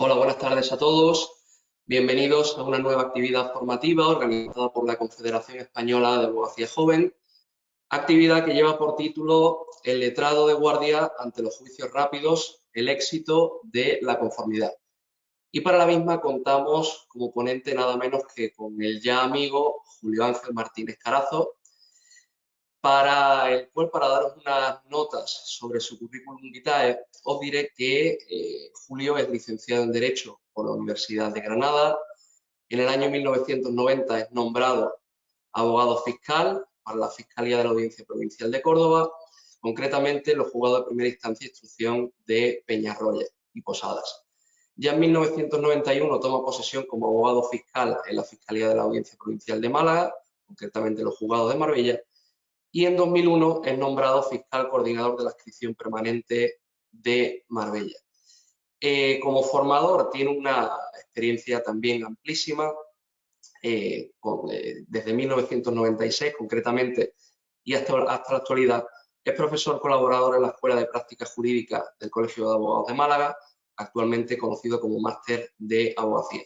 Hola, buenas tardes a todos. Bienvenidos a una nueva actividad formativa organizada por la Confederación Española de Abogacía Joven, actividad que lleva por título El letrado de guardia ante los juicios rápidos, el éxito de la conformidad. Y para la misma contamos como ponente nada menos que con el ya amigo Julio Ángel Martínez Carazo, para el cual, para daros unas notas sobre su currículum vitae, os diré que Julio es licenciado en Derecho por la Universidad de Granada. En el año 1990 es nombrado abogado fiscal para la Fiscalía de la Audiencia Provincial de Córdoba, concretamente los juzgados de primera instancia e instrucción de Peñarroya y Posadas. Ya en 1991 toma posesión como abogado fiscal en la Fiscalía de la Audiencia Provincial de Málaga, concretamente los juzgados de Marbella, y en 2001 es nombrado fiscal coordinador de la adscripción permanente de Marbella. Como formador tiene una experiencia también amplísima, desde 1996 concretamente y hasta la actualidad es profesor colaborador en la Escuela de Prácticas Jurídicas del Colegio de Abogados de Málaga, actualmente conocido como Máster de Abogacía.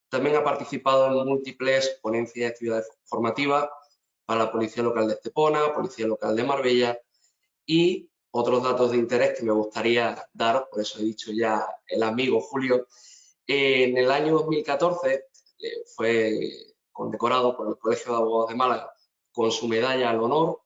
También ha participado en múltiples ponencias y actividades formativas para la Policía Local de Estepona, Policía Local de Marbella y otros datos de interés que me gustaría dar, por eso he dicho ya el amigo Julio. En el año 2014 fue condecorado por el Colegio de Abogados de Málaga con su medalla al honor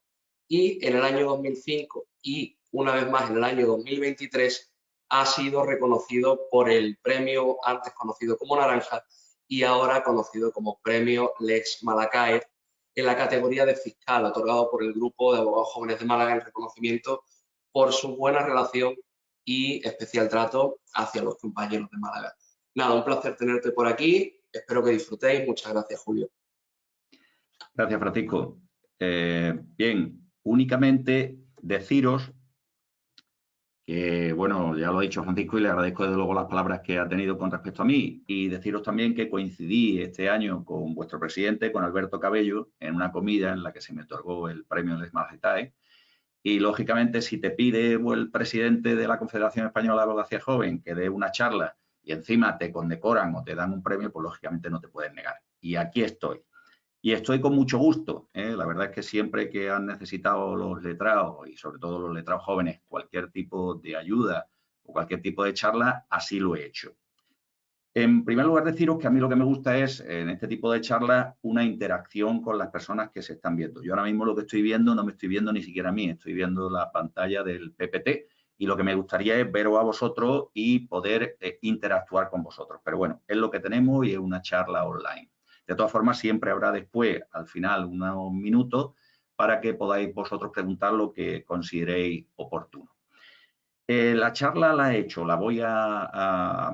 y en el año 2005 y una vez más en el año 2023 ha sido reconocido por el premio antes conocido como Naranja y ahora conocido como premio Lex Malacaer en la categoría de fiscal, otorgado por el Grupo de Abogados Jóvenes de Málaga en reconocimiento por su buena relación y especial trato hacia los compañeros de Málaga. Nada, un placer tenerte por aquí, espero que disfrutéis. Muchas gracias, Julio. Gracias, Francisco. Bien, únicamente deciros que, bueno, ya lo ha dicho Francisco y le agradezco desde luego las palabras que ha tenido con respecto a mí, y deciros también que coincidí este año con vuestro presidente, con Alberto Cabello, en una comida en la que se me otorgó el premio Les Majestades. Y, lógicamente, si te pide el presidente de la Confederación Española de Abogacía Joven que dé una charla y encima te condecoran o te dan un premio, pues lógicamente no te puedes negar. Y aquí estoy. Y estoy con mucho gusto. La verdad es que siempre que han necesitado los letrados, y sobre todo los letrados jóvenes, cualquier tipo de ayuda o cualquier tipo de charla, así lo he hecho. En primer lugar, deciros que a mí lo que me gusta es, en este tipo de charlas, una interacción con las personas que se están viendo. Yo ahora mismo lo que estoy viendo, no me estoy viendo ni siquiera a mí, estoy viendo la pantalla del PPT y lo que me gustaría es veros a vosotros y poder interactuar con vosotros. Pero bueno, es lo que tenemos y es una charla online. De todas formas, siempre habrá después, al final, unos minutos para que podáis vosotros preguntar lo que consideréis oportuno. La charla la he hecho, la voy a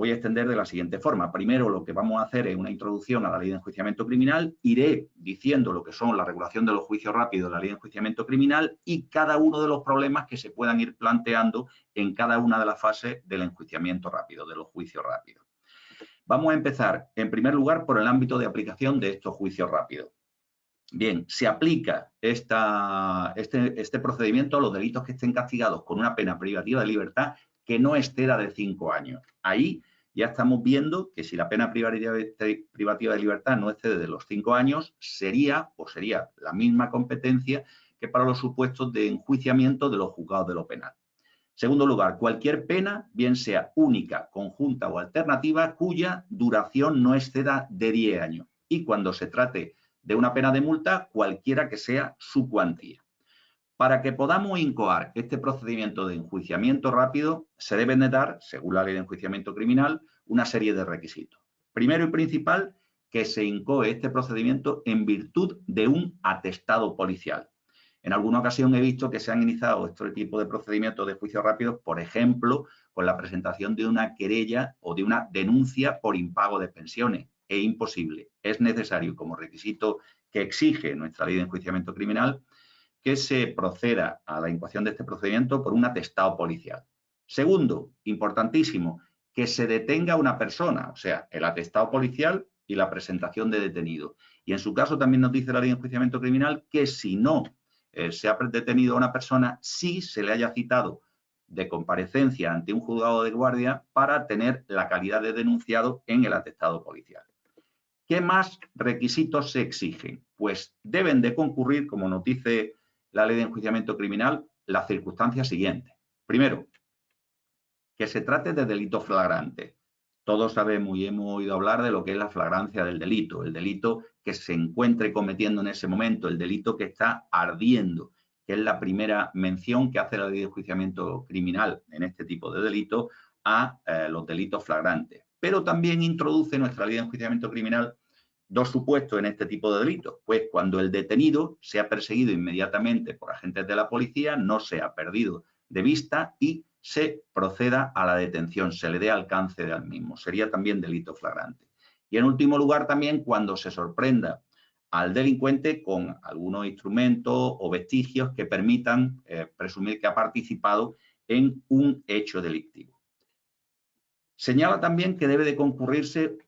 extender de la siguiente forma. Primero, lo que vamos a hacer es una introducción a la Ley de Enjuiciamiento Criminal. Iré diciendo lo que son la regulación de los juicios rápidos de la Ley de Enjuiciamiento Criminal y cada uno de los problemas que se puedan ir planteando en cada una de las fases del enjuiciamiento rápido, de los juicios rápidos. Vamos a empezar, en primer lugar, por el ámbito de aplicación de estos juicios rápidos. Bien, se aplica este procedimiento a los delitos que estén castigados con una pena privativa de libertad que no exceda de 5 años. Ahí ya estamos viendo que si la pena privativa de libertad no excede de los 5 años, sería la misma competencia que para los supuestos de enjuiciamiento de los juzgados de lo penal. Segundo lugar, cualquier pena, bien sea única, conjunta o alternativa, cuya duración no exceda de 10 años. Y cuando se trate de una pena de multa, cualquiera que sea su cuantía. Para que podamos incoar este procedimiento de enjuiciamiento rápido, se deben de dar, según la Ley de Enjuiciamiento Criminal, una serie de requisitos. Primero y principal, que se incoe este procedimiento en virtud de un atestado policial. En alguna ocasión he visto que se han iniciado este tipo de procedimientos de juicio rápido, por ejemplo, con la presentación de una querella o de una denuncia por impago de pensiones. Es imposible. Es necesario, como requisito que exige nuestra Ley de Enjuiciamiento Criminal, que se proceda a la incoación de este procedimiento por un atestado policial. Segundo, importantísimo, que se detenga a una persona, o sea, el atestado policial y la presentación de detenido. Y en su caso también nos dice la Ley de Enjuiciamiento Criminal que si no se ha detenido a una persona, sí se le haya citado de comparecencia ante un juzgado de guardia para tener la calidad de denunciado en el atestado policial. ¿Qué más requisitos se exigen? Pues deben de concurrir, como nos dice la Ley de Enjuiciamiento Criminal, las circunstancias siguientes. Primero, que se trate de delito flagrante. Todos sabemos y hemos oído hablar de lo que es la flagrancia del delito, el delito que se encuentre cometiendo en ese momento, el delito que está ardiendo, que es la primera mención que hace la Ley de Enjuiciamiento Criminal en este tipo de delitos a los delitos flagrantes. Pero también introduce nuestra Ley de Enjuiciamiento Criminal dos supuestos en este tipo de delitos. Pues cuando el detenido sea perseguido inmediatamente por agentes de la policía, no sea perdido de vista y se proceda a la detención, se le dé alcance al mismo. Sería también delito flagrante. Y en último lugar también cuando se sorprenda al delincuente con algunos instrumentos o vestigios que permitan presumir que ha participado en un hecho delictivo. Señala también que debe de concurrirse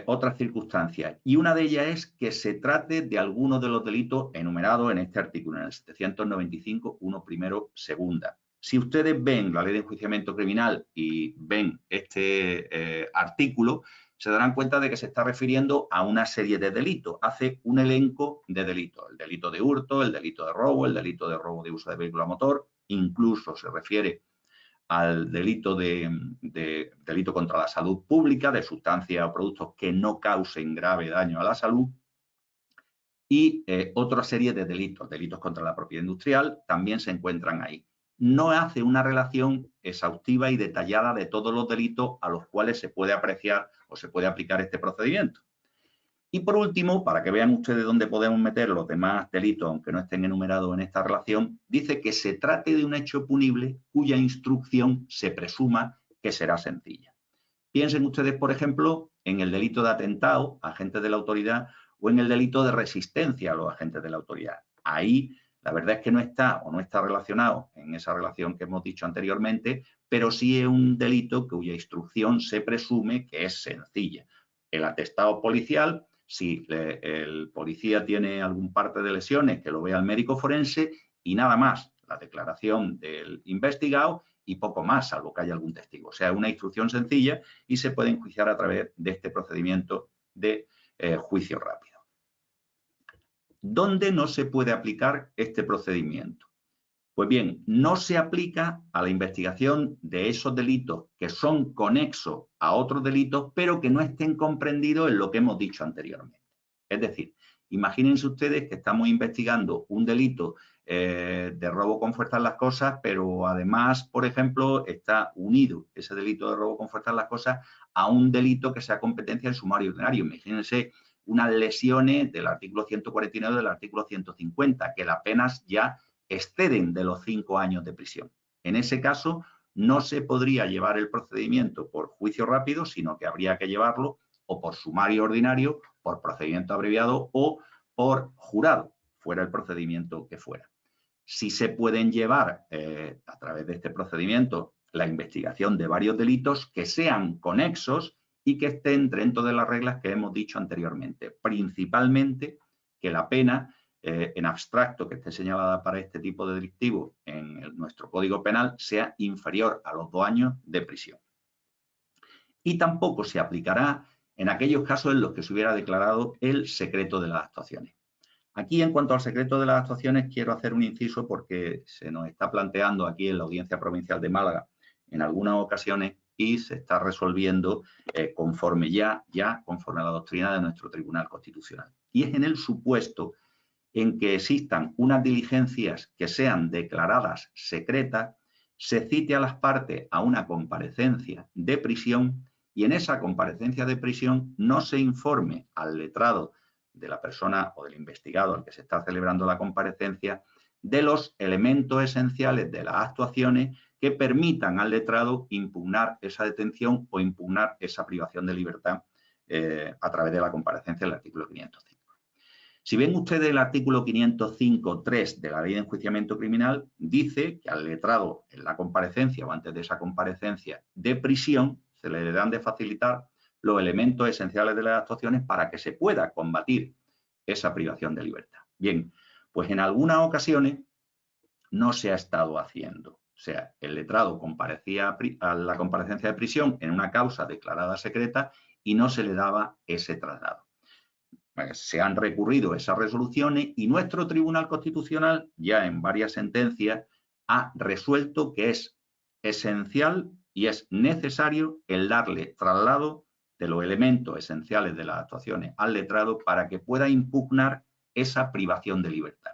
otras circunstancias y una de ellas es que se trate de alguno de los delitos enumerados en este artículo, en el 795, 1 primero, segunda. Si ustedes ven la Ley de Enjuiciamiento Criminal y ven este artículo, se darán cuenta de que se está refiriendo a una serie de delitos. Hace un elenco de delitos. El delito de hurto, el delito de robo, el delito de robo de uso de vehículo a motor, incluso se refiere al delito delito contra la salud pública, de sustancias o productos que no causen grave daño a la salud, y otra serie de delitos, delitos contra la propiedad industrial, también se encuentran ahí. No hace una relación exhaustiva y detallada de todos los delitos a los cuales se puede apreciar o se puede aplicar este procedimiento. Y por último, para que vean ustedes dónde podemos meter los demás delitos, aunque no estén enumerados en esta relación, dice que se trate de un hecho punible cuya instrucción se presuma que será sencilla. Piensen ustedes, por ejemplo, en el delito de atentado a agentes de la autoridad o en el delito de resistencia a los agentes de la autoridad. Ahí, la verdad es que no está o no está relacionado en esa relación que hemos dicho anteriormente, pero sí es un delito cuya instrucción se presume que es sencilla. El atestado policial, si el policía tiene algún parte de lesiones, que lo vea el médico forense y nada más, la declaración del investigado y poco más, salvo que haya algún testigo. O sea, una instrucción sencilla y se puede enjuiciar a través de este procedimiento de juicio rápido. ¿Dónde no se puede aplicar este procedimiento? Pues bien, no se aplica a la investigación de esos delitos que son conexos a otros delitos, pero que no estén comprendidos en lo que hemos dicho anteriormente. Es decir, imagínense ustedes que estamos investigando un delito de robo con fuerza en las cosas, pero además, por ejemplo, está unido ese delito de robo con fuerza en las cosas a un delito que sea competencia del sumario ordinario. Imagínense unas lesiones del artículo 149 del artículo 150, que las penas ya exceden de los 5 años de prisión. En ese caso, no se podría llevar el procedimiento por juicio rápido, sino que habría que llevarlo o por sumario ordinario, por procedimiento abreviado o por jurado, fuera el procedimiento que fuera. Si se pueden llevar a través de este procedimiento la investigación de varios delitos que sean conexos y que estén dentro de las reglas que hemos dicho anteriormente, principalmente que la pena en abstracto que esté señalada para este tipo de delictivo en nuestro Código Penal sea inferior a los 2 años de prisión. Y tampoco se aplicará en aquellos casos en los que se hubiera declarado el secreto de las actuaciones. Aquí, en cuanto al secreto de las actuaciones, quiero hacer un inciso porque se nos está planteando aquí en la Audiencia Provincial de Málaga en algunas ocasiones y se está resolviendo conforme a la doctrina de nuestro Tribunal Constitucional. Y es en el supuesto en que existan unas diligencias que sean declaradas secretas, se cite a las partes a una comparecencia de prisión y en esa comparecencia de prisión no se informe al letrado de la persona o del investigado al que se está celebrando la comparecencia de los elementos esenciales de las actuaciones que permitan al letrado impugnar esa detención o impugnar esa privación de libertad a través de la comparecencia del artículo 505. Si ven ustedes el artículo 505.3 de la Ley de Enjuiciamiento Criminal, dice que al letrado en la comparecencia o antes de esa comparecencia de prisión se le deberán de facilitar los elementos esenciales de las actuaciones para que se pueda combatir esa privación de libertad. Bien, pues en algunas ocasiones no se ha estado haciendo. sea, el letrado comparecía a la comparecencia de prisión en una causa declarada secreta y no se le daba ese traslado. Se han recurrido esas resoluciones y nuestro Tribunal Constitucional, ya en varias sentencias, ha resuelto que es esencial y es necesario el darle traslado de los elementos esenciales de las actuaciones al letrado para que pueda impugnar esa privación de libertad.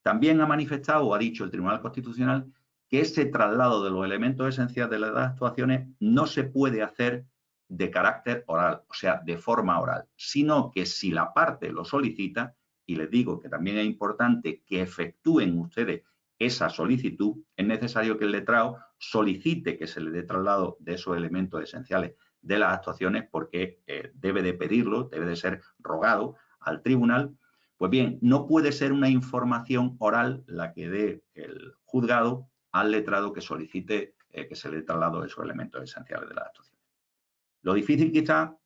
También ha manifestado o ha dicho el Tribunal Constitucional que ese traslado de los elementos esenciales de las actuaciones no se puede hacer de carácter oral, o sea, de forma oral, sino que si la parte lo solicita, y les digo que también es importante que efectúen ustedes esa solicitud, es necesario que el letrado solicite que se le dé traslado de esos elementos esenciales de las actuaciones porque debe de pedirlo, debe de ser rogado al tribunal. Pues bien, no puede ser una información oral la que dé el juzgado al letrado que solicite que se le dé traslado de esos elementos esenciales de las actuaciones. Lo difícil quizá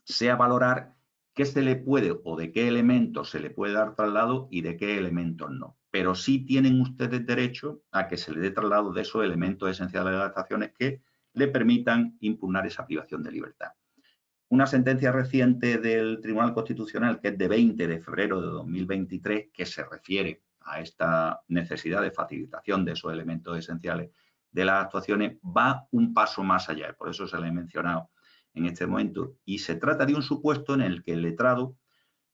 sea valorar qué se le puede o de qué elementos se le puede dar traslado y de qué elementos no. Pero sí tienen ustedes derecho a que se le dé traslado de esos elementos esenciales de las actuaciones que le permitan impugnar esa privación de libertad. Una sentencia reciente del Tribunal Constitucional, que es de 20 de febrero de 2023, que se refiere a esta necesidad de facilitación de esos elementos esenciales de las actuaciones, va un paso más allá. Por eso se le he mencionado en este momento. Y se trata de un supuesto en el que el letrado,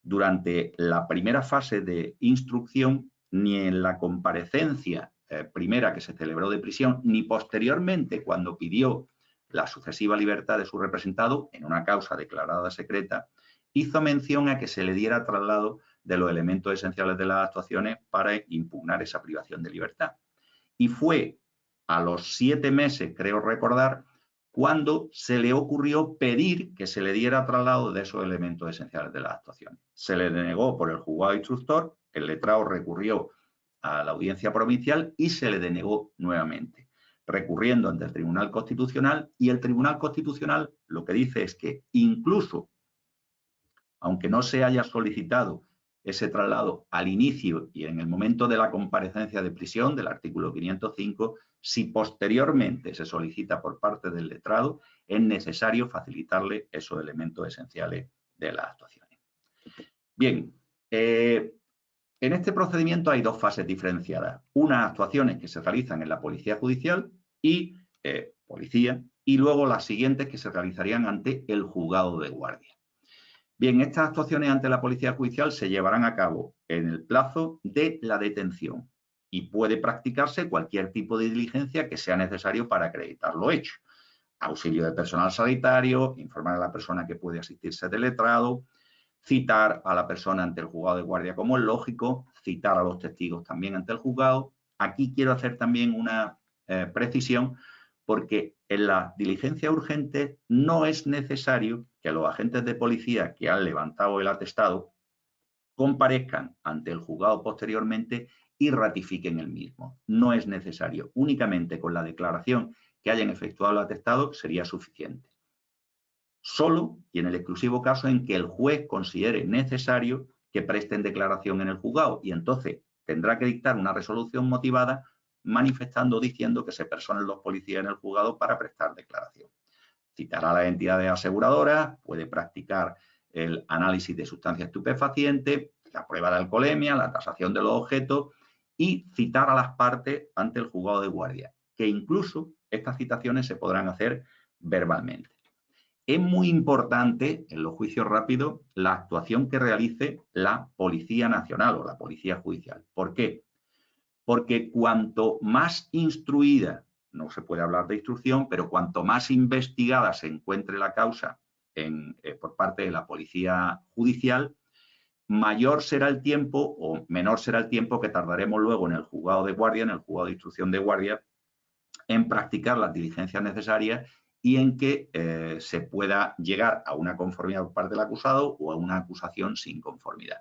durante la primera fase de instrucción, ni en la comparecencia primera que se celebró de prisión, ni posteriormente cuando pidió la sucesiva libertad de su representado en una causa declarada secreta, hizo mención a que se le diera traslado de los elementos esenciales de las actuaciones para impugnar esa privación de libertad. Y fue a los 7 meses, creo recordar, cuando se le ocurrió pedir que se le diera traslado de esos elementos esenciales de las actuaciones. Se le denegó por el juzgado instructor, el letrado recurrió a la audiencia provincial y se le denegó nuevamente, recurriendo ante el Tribunal Constitucional, y el Tribunal Constitucional lo que dice es que incluso, aunque no se haya solicitado ese traslado al inicio y en el momento de la comparecencia de prisión del artículo 505, si posteriormente se solicita por parte del letrado, es necesario facilitarle esos elementos esenciales de las actuaciones. Bien, en este procedimiento hay dos fases diferenciadas. Unas actuaciones que se realizan en la Policía Judicial y Policía, y luego las siguientes que se realizarían ante el Juzgado de Guardia. Bien, estas actuaciones ante la Policía Judicial se llevarán a cabo en el plazo de la detención y puede practicarse cualquier tipo de diligencia que sea necesario para acreditar lo hecho. Auxilio de personal sanitario, informar a la persona que puede asistirse de letrado, citar a la persona ante el juzgado de guardia como es lógico, citar a los testigos también ante el juzgado. Aquí quiero hacer también una precisión, porque en las diligencias urgentes no es necesario que los agentes de policía que han levantado el atestado comparezcan ante el juzgado posteriormente y ratifiquen el mismo. No es necesario. Únicamente con la declaración que hayan efectuado el atestado sería suficiente. Solo y en el exclusivo caso en que el juez considere necesario que presten declaración en el juzgado, y entonces tendrá que dictar una resolución motivada manifestando o diciendo que se personen los policías en el juzgado para prestar declaración. Citará a las entidades aseguradoras, puede practicar el análisis de sustancias estupefacientes, la prueba de alcoholemia, la tasación de los objetos y citar a las partes ante el juzgado de guardia, que incluso estas citaciones se podrán hacer verbalmente. Es muy importante en los juicios rápidos la actuación que realice la Policía Nacional o la Policía Judicial. ¿Por qué? Porque cuanto más instruida, no se puede hablar de instrucción, pero cuanto más investigada se encuentre la causa por parte de la Policía Judicial, mayor será el tiempo o menor será el tiempo que tardaremos luego en el juzgado de guardia, en el juzgado de instrucción de guardia, en practicar las diligencias necesarias y en que se pueda llegar a una conformidad por parte del acusado o a una acusación sin conformidad.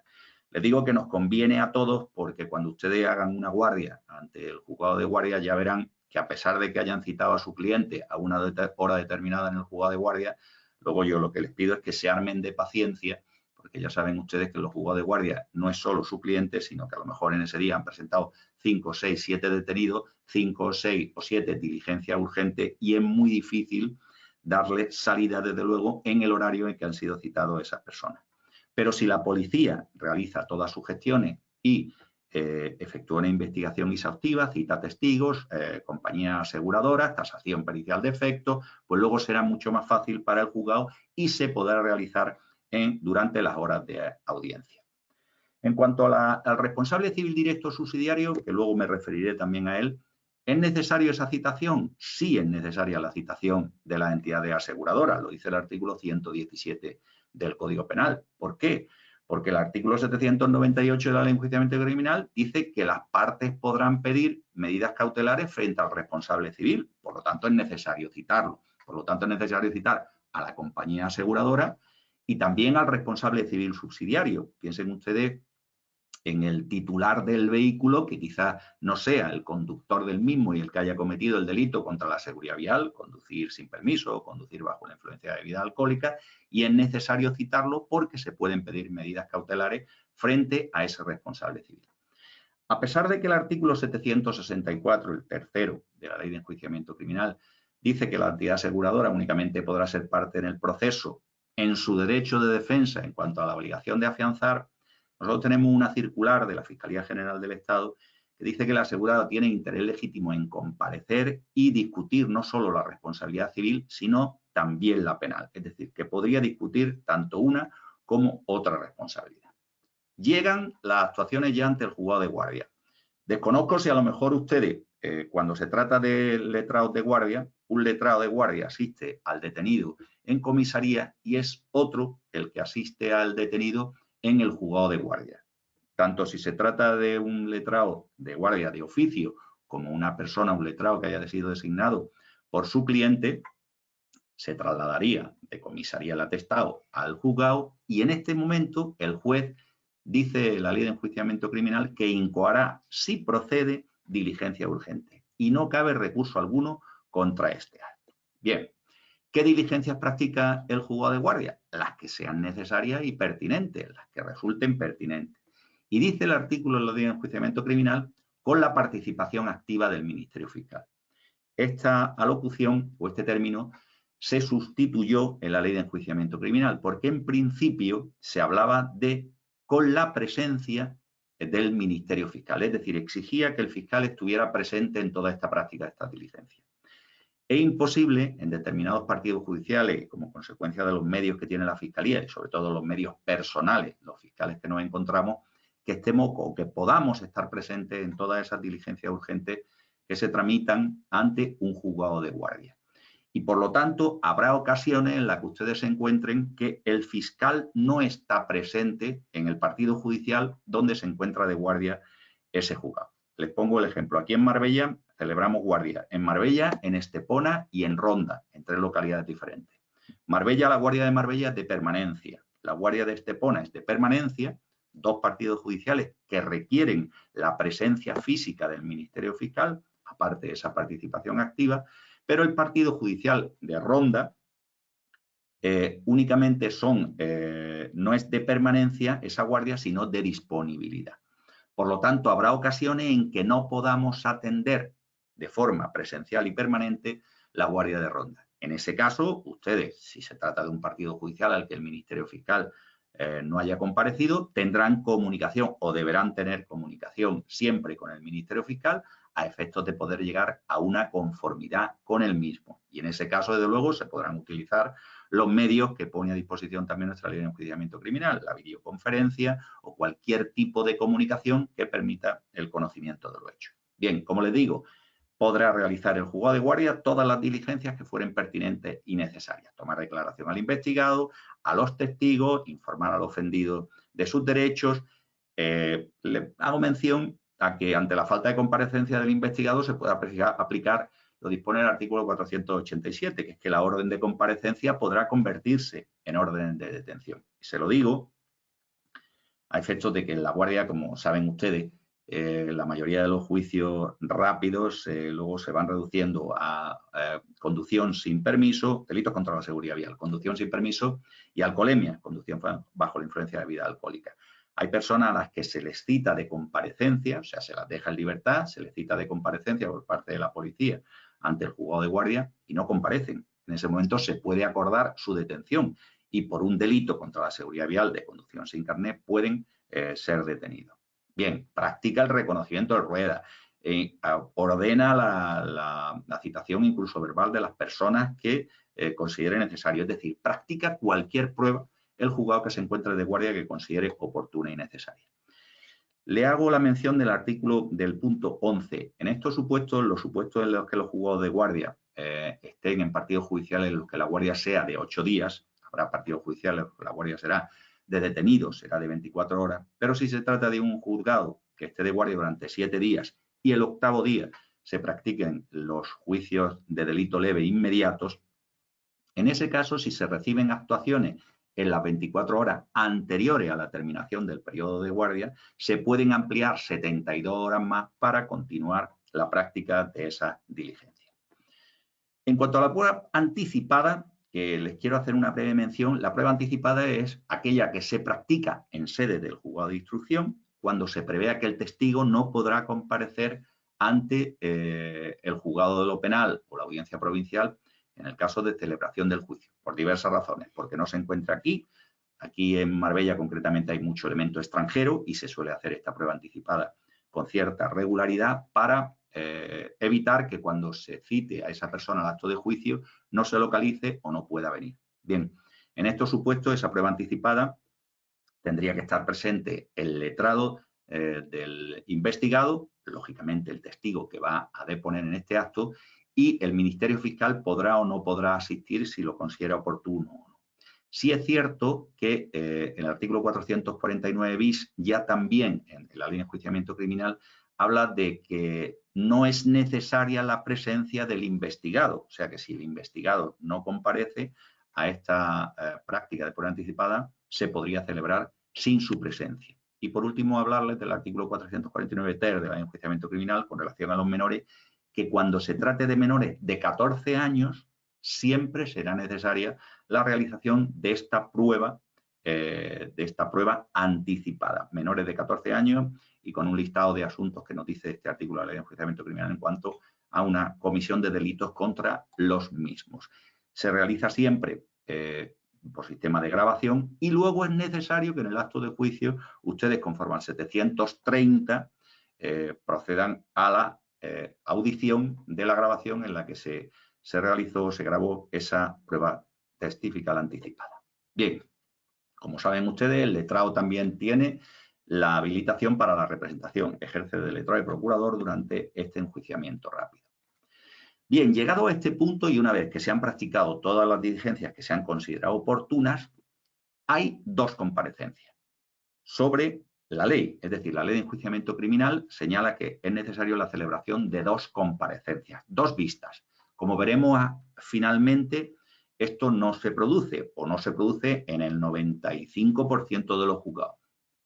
Les digo que nos conviene a todos porque cuando ustedes hagan una guardia ante el juzgado de guardia ya verán que a pesar de que hayan citado a su cliente a una hora determinada en el juzgado de guardia, luego yo lo que les pido es que se armen de paciencia porque ya saben ustedes que los juzgados de guardia no es solo su cliente, sino que a lo mejor en ese día han presentado 5, 6, 7 detenidos, 5, 6 o 7 diligencias urgentes y es muy difícil darle salida, desde luego, en el horario en que han sido citados esas personas. Pero si la policía realiza todas sus gestiones y efectúa una investigación exhaustiva, cita testigos, compañías aseguradoras, tasación pericial de efectos, pues luego será mucho más fácil para el juzgado y se podrá realizar durante las horas de audiencia. En cuanto al responsable civil directo subsidiario, que luego me referiré también a él, ¿es necesaria esa citación? Sí es necesaria la citación de las entidades aseguradoras, lo dice el artículo 117 del Código Penal. ¿Por qué? Porque el artículo 798 de la Ley de Enjuiciamiento Criminal dice que las partes podrán pedir medidas cautelares frente al responsable civil. Por lo tanto, es necesario citarlo. Por lo tanto, es necesario citar a la compañía aseguradora y también al responsable civil subsidiario. Piensen ustedes en el titular del vehículo, que quizás no sea el conductor del mismo y el que haya cometido el delito contra la seguridad vial, conducir sin permiso o conducir bajo la influencia de bebida alcohólica, y es necesario citarlo porque se pueden pedir medidas cautelares frente a ese responsable civil. A pesar de que el artículo 764, el tercero de la Ley de Enjuiciamiento Criminal, dice que la entidad aseguradora únicamente podrá ser parte en el proceso en su derecho de defensa en cuanto a la obligación de afianzar, nosotros tenemos una circular de la Fiscalía General del Estado que dice que el asegurado tiene interés legítimo en comparecer y discutir no solo la responsabilidad civil, sino también la penal. Es decir, que podría discutir tanto una como otra responsabilidad. Llegan las actuaciones ya ante el juzgado de guardia. Desconozco si a lo mejor ustedes, cuando se trata de letrados de guardia, un letrado de guardia asiste al detenido en comisaría y es otro el que asiste al detenido en el juzgado de guardia. Tanto si se trata de un letrado de guardia de oficio como una persona, un letrado que haya sido designado por su cliente, se trasladaría de comisaría el atestado al juzgado y en este momento el juez dice la Ley de Enjuiciamiento Criminal que incoará, si procede, diligencia urgente y no cabe recurso alguno contra este acto. Bien, ¿qué diligencias practica el juzgado de guardia? Las que sean necesarias y pertinentes, las que resulten pertinentes. Y dice el artículo de la Ley de Enjuiciamiento Criminal con la participación activa del Ministerio Fiscal. Esta alocución o este término se sustituyó en la Ley de Enjuiciamiento Criminal porque en principio se hablaba de con la presencia del Ministerio Fiscal, es decir, exigía que el fiscal estuviera presente en toda esta práctica de esta diligencia. Es imposible en determinados partidos judiciales, como consecuencia de los medios que tiene la Fiscalía y sobre todo los medios personales, los fiscales que nos encontramos, que estemos o que podamos estar presentes en todas esas diligencias urgentes que se tramitan ante un juzgado de guardia. Y por lo tanto, habrá ocasiones en las que ustedes se encuentren que el fiscal no está presente en el partido judicial donde se encuentra de guardia ese juzgado. Les pongo el ejemplo. Aquí en Marbella celebramos guardia. En Marbella, en Estepona y en Ronda, en 3 localidades diferentes. Marbella, la guardia de Marbella es de permanencia. La guardia de Estepona es de permanencia. 2 partidos judiciales que requieren la presencia física del Ministerio Fiscal, aparte de esa participación activa, pero el partido judicial de Ronda únicamente no es de permanencia esa guardia, sino de disponibilidad. Por lo tanto, habrá ocasiones en que no podamos atender de forma presencial y permanente la guardia de Ronda. En ese caso, ustedes, si se trata de un partido judicial al que el Ministerio Fiscal no haya comparecido, tendrán comunicación o deberán tener comunicación siempre con el Ministerio Fiscal a efectos de poder llegar a una conformidad con el mismo. Y en ese caso, desde luego, se podrán utilizar los medios que pone a disposición también nuestra Ley de Enjuiciamiento Criminal, la videoconferencia o cualquier tipo de comunicación que permita el conocimiento de lo hecho. Bien, como les digo, podrá realizar el juzgado de guardia todas las diligencias que fueren pertinentes y necesarias. Tomar declaración al investigado, a los testigos, informar al ofendido de sus derechos. Le hago mención a que ante la falta de comparecencia del investigado se puede aplicar, lo dispone el artículo 487, que es que la orden de comparecencia podrá convertirse en orden de detención. Y se lo digo a efectos de que en la guardia, como saben ustedes, la mayoría de los juicios rápidos luego se van reduciendo a conducción sin permiso, delitos contra la seguridad vial, conducción sin permiso y alcoholemia, conducción bajo la influencia de bebida alcohólica. Hay personas a las que se les cita de comparecencia, o sea, se las deja en libertad, se les cita de comparecencia por parte de la policía ante el juzgado de guardia y no comparecen. En ese momento se puede acordar su detención y por un delito contra la seguridad vial de conducción sin carnet pueden ser detenidos. Bien, practica el reconocimiento de ruedas, ordena la citación incluso verbal de las personas que considere necesario, es decir, practica cualquier prueba el juzgado que se encuentre de guardia que considere oportuna y necesaria. Le hago la mención del artículo del punto 11. En estos supuestos, los supuestos en los que los juzgados de guardia estén en partidos judiciales en los que la guardia sea de 8 días, habrá partidos judiciales en los que la guardia será de detenidos, será de 24 horas, pero si se trata de un juzgado que esté de guardia durante 7 días y el 8º día se practiquen los juicios de delito leve inmediatos, en ese caso, si se reciben actuaciones en las 24 horas anteriores a la terminación del periodo de guardia, se pueden ampliar 72 horas más para continuar la práctica de esa diligencia. En cuanto a la prueba anticipada, que les quiero hacer una breve mención, la prueba anticipada es aquella que se practica en sede del juzgado de instrucción cuando se prevea que el testigo no podrá comparecer ante el juzgado de lo penal o la audiencia provincial en el caso de celebración del juicio, por diversas razones, porque no se encuentra aquí. Aquí en Marbella concretamente hay mucho elemento extranjero y se suele hacer esta prueba anticipada con cierta regularidad para evitar que cuando se cite a esa persona al acto de juicio no se localice o no pueda venir. Bien, en estos supuestos esa prueba anticipada tendría que estar presente el letrado del investigado, lógicamente el testigo que va a deponer en este acto, y el Ministerio Fiscal podrá o no podrá asistir si lo considera oportuno o no. Sí es cierto que en el artículo 449 bis ya también en la ley de enjuiciamiento criminal habla de que no es necesaria la presencia del investigado, o sea que si el investigado no comparece a esta práctica de prueba anticipada, se podría celebrar sin su presencia. Y por último, hablarles del artículo 449 ter de la ley de enjuiciamiento criminal con relación a los menores, que cuando se trate de menores de 14 años, siempre será necesaria la realización de esta prueba anticipada. Menores de 14 años y con un listado de asuntos que nos dice este artículo de la ley de enjuiciamiento criminal en cuanto a una comisión de delitos contra los mismos. Se realiza siempre por sistema de grabación y luego es necesario que en el acto de juicio ustedes, conforme al 730, procedan a la audición de la grabación en la que se realizó o se grabó esa prueba testifical anticipada. Bien, como saben ustedes, el letrado también tiene la habilitación para la representación, ejerce de letrado y procurador durante este enjuiciamiento rápido. Bien, llegado a este punto y una vez que se han practicado todas las diligencias que se han considerado oportunas, hay 2 comparecencias sobre la ley, es decir, la ley de enjuiciamiento criminal señala que es necesario la celebración de 2 comparecencias, 2 vistas. Como veremos, finalmente esto no se produce o no se produce en el 95% de los juzgados.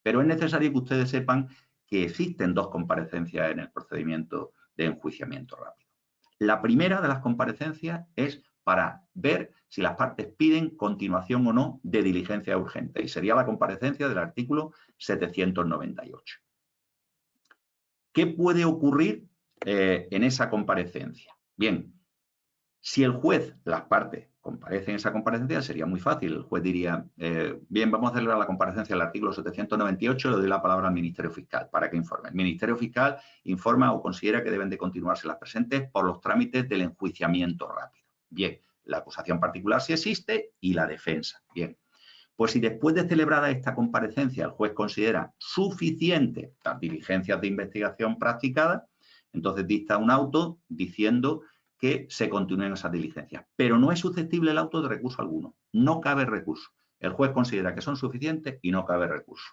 Pero es necesario que ustedes sepan que existen 2 comparecencias en el procedimiento de enjuiciamiento rápido. La primera de las comparecencias es para ver si las partes piden continuación o no de diligencia urgente y sería la comparecencia del artículo 798. ¿Qué puede ocurrir en esa comparecencia? Bien, si el juez, las partes, comparecen en esa comparecencia, sería muy fácil. El juez diría, bien, vamos a celebrar la comparecencia del artículo 798 y le doy la palabra al Ministerio Fiscal para que informe. El Ministerio Fiscal informa o considera que deben de continuarse las presentes por los trámites del enjuiciamiento rápido. Bien, la acusación particular sí existe y la defensa. Bien, pues si después de celebrada esta comparecencia el juez considera suficiente las diligencias de investigación practicadas, entonces dicta un auto diciendo que se continúen esas diligencias. Pero no es susceptible el auto de recurso alguno. No cabe recurso. El juez considera que son suficientes y no cabe recurso.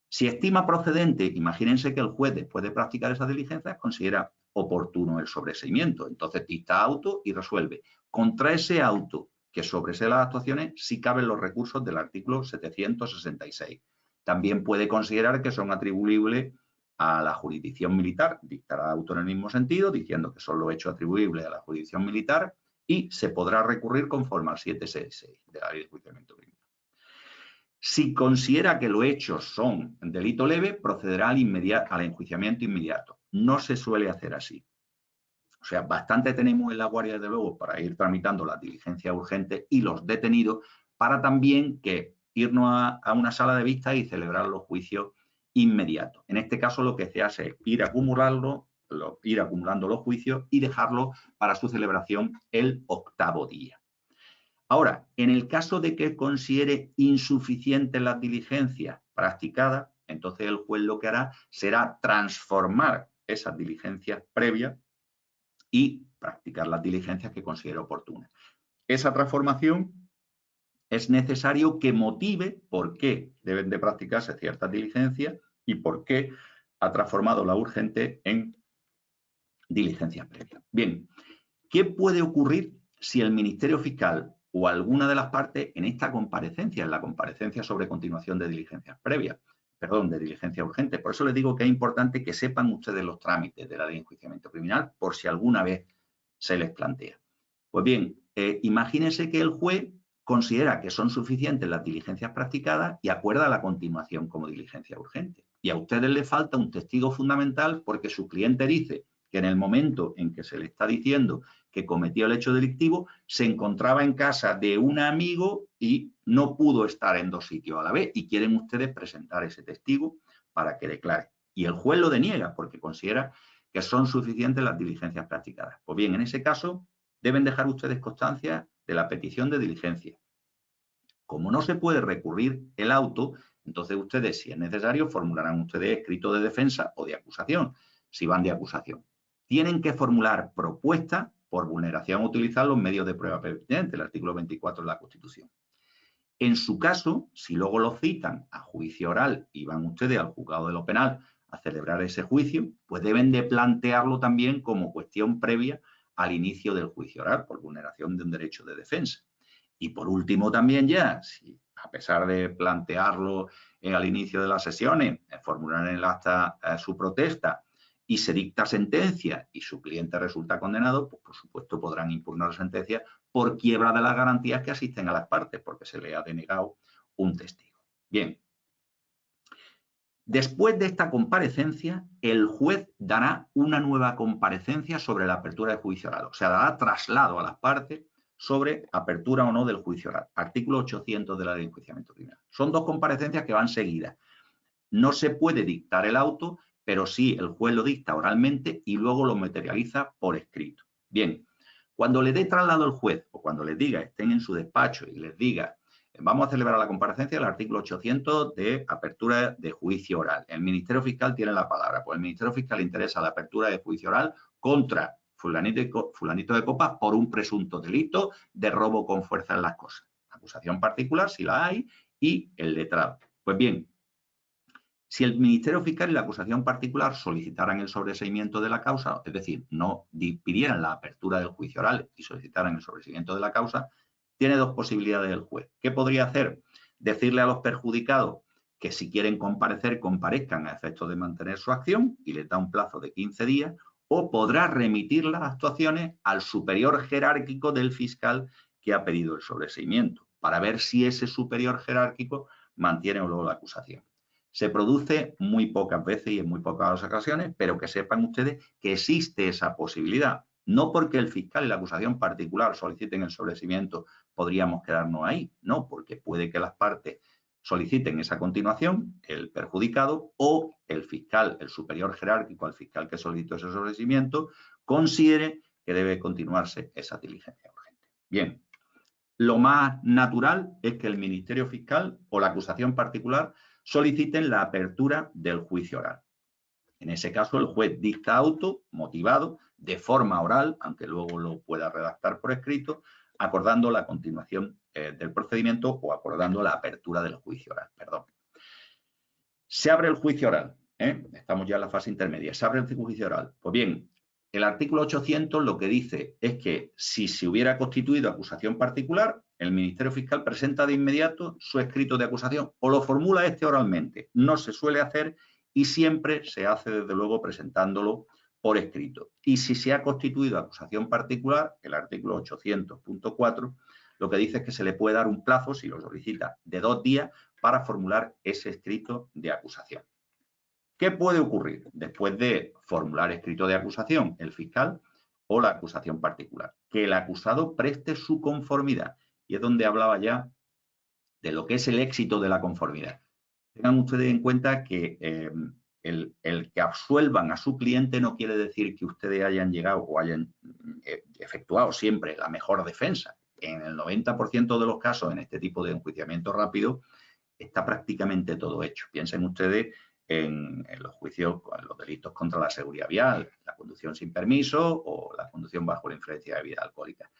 Si estima procedente, imagínense que el juez, después de practicar esas diligencias, considera oportuno el sobreseimiento. Entonces dicta auto y resuelve. Contra ese auto que sobresee las actuaciones, sí caben los recursos del artículo 766. También puede considerar que son atribuibles a la jurisdicción militar, dictará auto en el mismo sentido, diciendo que son los hechos atribuibles a la jurisdicción militar y se podrá recurrir conforme al 766 de la Ley de Enjuiciamiento Criminal. Si considera que los hechos son delito leve, procederá al enjuiciamiento inmediato. No se suele hacer así. O sea, bastante tenemos en la Guardia, desde luego, para ir tramitando las diligencias urgentes y los detenidos, para también que irnos a una sala de vista y celebrar los juicios inmediatos. En este caso, lo que se hace es ir acumulando los juicios y dejarlos para su celebración el 8º día. Ahora, en el caso de que considere insuficientes las diligencias practicadas, entonces el juez lo que hará será transformar esas diligencias previas y practicar las diligencias que considere oportunas. Esa transformación es necesario que motive por qué deben de practicarse ciertas diligencias y por qué ha transformado la urgente en diligencias previas. Bien, ¿qué puede ocurrir si el Ministerio Fiscal o alguna de las partes en esta comparecencia, en la comparecencia sobre continuación de diligencias previas, de diligencia urgente? Por eso les digo que es importante que sepan ustedes los trámites de la Ley de Enjuiciamiento Criminal por si alguna vez se les plantea. Pues bien, imagínense que el juez considera que son suficientes las diligencias practicadas y acuerda la continuación como diligencia urgente. Y a ustedes les falta un testigo fundamental porque su cliente dice que en el momento en que se le está diciendo que cometió el hecho delictivo, se encontraba en casa de un amigo y no pudo estar en 2 sitios a la vez y quieren ustedes presentar ese testigo para que declare. Y el juez lo deniega porque considera que son suficientes las diligencias practicadas. Pues bien, en ese caso deben dejar ustedes constancia de la petición de diligencia. Como no se puede recurrir el auto, entonces ustedes, si es necesario, formularán ustedes escrito de defensa o de acusación, si van de acusación. Tienen que formular propuesta por vulneración a utilizar los medios de prueba pertinentes, el artículo 24 de la Constitución. En su caso, si luego lo citan a juicio oral y van ustedes al juzgado de lo penal a celebrar ese juicio, pues deben de plantearlo también como cuestión previa al inicio del juicio oral por vulneración de un derecho de defensa. Y por último también ya, si a pesar de plantearlo al inicio de las sesiones, formular en el acta su protesta y se dicta sentencia y su cliente resulta condenado, pues por supuesto podrán impugnar la sentencia por quiebra de las garantías que asisten a las partes, porque se le ha denegado un testigo. Bien. Después de esta comparecencia, el juez dará una nueva comparecencia sobre la apertura de juicio oral, o sea, dará traslado a las partes sobre apertura o no del juicio oral. Artículo 800 de la Ley de Enjuiciamiento Criminal. Son 2 comparecencias que van seguidas. No se puede dictar el auto, pero sí el juez lo dicta oralmente y luego lo materializa por escrito. Bien, cuando le dé traslado al juez o cuando les diga, estén en su despacho y les diga, vamos a celebrar la comparecencia del artículo 800 de apertura de juicio oral. El Ministerio Fiscal tiene la palabra, pues el Ministerio Fiscal le interesa la apertura de juicio oral contra fulanito de copas por un presunto delito de robo con fuerza en las cosas. Acusación particular, si la hay, y el letrado. Pues bien, si el Ministerio Fiscal y la acusación particular solicitaran el sobreseimiento de la causa, es decir, no pidieran la apertura del juicio oral y solicitaran el sobreseimiento de la causa, tiene 2 posibilidades el juez. ¿Qué podría hacer? Decirle a los perjudicados que si quieren comparecer, comparezcan a efectos de mantener su acción y les da un plazo de 15 días, o podrá remitir las actuaciones al superior jerárquico del fiscal que ha pedido el sobreseimiento, para ver si ese superior jerárquico mantiene o no la acusación. Se produce muy pocas veces y en muy pocas ocasiones, pero que sepan ustedes que existe esa posibilidad. No porque el fiscal y la acusación particular soliciten el sobreseimiento podríamos quedarnos ahí, no, porque puede que las partes soliciten esa continuación, el perjudicado o el fiscal, el superior jerárquico al fiscal que solicitó ese sobreseimiento, considere que debe continuarse esa diligencia urgente. Bien, lo más natural es que el Ministerio Fiscal o la acusación particular soliciten la apertura del juicio oral. En ese caso, el juez dicta auto motivado de forma oral, aunque luego lo pueda redactar por escrito, acordando la continuación del procedimiento o acordando la apertura del juicio oral. Perdón. Se abre el juicio oral. Estamos ya en la fase intermedia. Se abre el juicio oral. Pues bien, el artículo 800 lo que dice es que si se hubiera constituido acusación particular, el Ministerio Fiscal presenta de inmediato su escrito de acusación o lo formula oralmente. No se suele hacer y siempre se hace, desde luego, presentándolo por escrito. Y si se ha constituido acusación particular, el artículo 800.4, lo que dice es que se le puede dar un plazo, si lo solicita, de 2 días para formular ese escrito de acusación. ¿Qué puede ocurrir después de formular escrito de acusación el fiscal o la acusación particular? Que el acusado preste su conformidad. Y es donde hablaba ya de lo que es el éxito de la conformidad. Tengan ustedes en cuenta que el que absuelvan a su cliente no quiere decir que ustedes hayan llegado o hayan efectuado siempre la mejor defensa. En el 90% de los casos, en este tipo de enjuiciamiento rápido, está prácticamente todo hecho. Piensen ustedes en los juicios, en los delitos contra la seguridad vial, la conducción sin permiso o la conducción bajo la influencia de bebida alcohólica.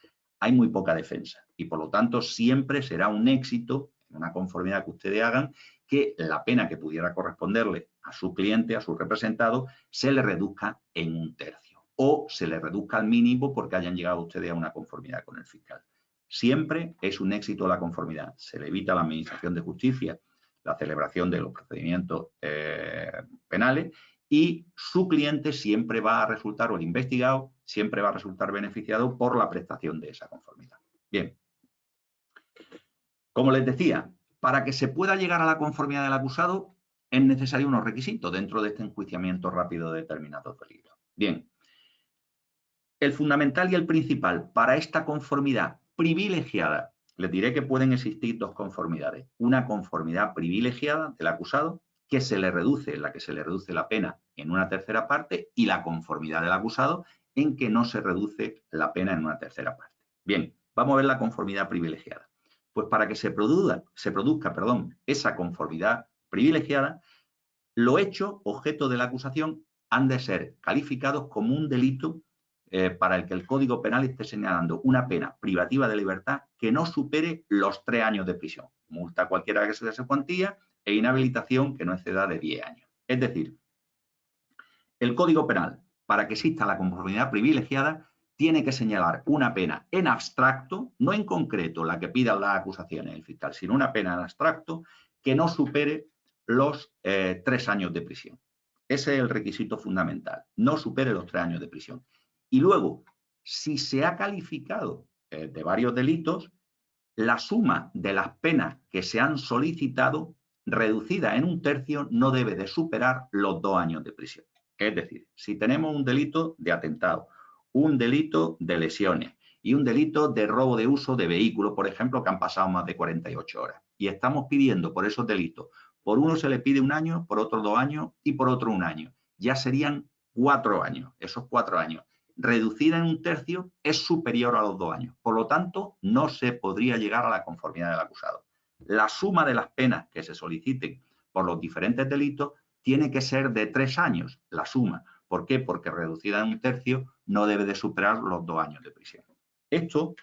Hay muy poca defensa y, por lo tanto, siempre será un éxito en una conformidad que ustedes hagan que la pena que pudiera corresponderle a su cliente, a su representado, se le reduzca en 1/3 o se le reduzca al mínimo porque hayan llegado ustedes a una conformidad con el fiscal. Siempre es un éxito la conformidad. Se le evita a la Administración de Justicia la celebración de los procedimientos penales y su cliente siempre va a resultar, o el investigado, siempre va a resultar beneficiado por la prestación de esa conformidad. Bien. Como les decía, para que se pueda llegar a la conformidad del acusado es necesario unos requisitos dentro de este enjuiciamiento rápido de determinados delitos. Bien. El fundamental y el principal para esta conformidad privilegiada, les diré que pueden existir dos conformidades. Una conformidad privilegiada del acusado, que se le reduce, en la que se le reduce la pena en 1/3 parte, y la conformidad del acusado, en que no se reduce la pena en 1/3 parte. Bien, vamos a ver la conformidad privilegiada. Pues para que se produzca, esa conformidad privilegiada, los hechos objeto de la acusación han de ser calificados como un delito para el que el Código Penal esté señalando una pena privativa de libertad que no supere los 3 años de prisión, multa cualquiera que sea esa cuantía e inhabilitación que no exceda de 10 años. Es decir, el Código Penal, para que exista la conformidad privilegiada, tiene que señalar una pena en abstracto, no en concreto la que pidan las acusaciones del fiscal, sino una pena en abstracto que no supere los 3 años de prisión. Ese es el requisito fundamental, no supere los 3 años de prisión. Y luego, si se ha calificado de varios delitos, la suma de las penas que se han solicitado, reducida en 1/3, no debe de superar los 2 años de prisión. Es decir, si tenemos un delito de atentado, un delito de lesiones y un delito de robo de uso de vehículos, por ejemplo, que han pasado más de 48 horas, y estamos pidiendo por esos delitos, por uno se le pide 1 año, por otro 2 años y por otro 1 año. Ya serían 4 años, esos 4 años. Reducida en 1/3 es superior a los 2 años. Por lo tanto, no se podría llegar a la conformidad del acusado. La suma de las penas que se soliciten por los diferentes delitos tiene que ser de 3 años, la suma. ¿Por qué? Porque reducida en 1/3 no debe de superar los 2 años de prisión. Esto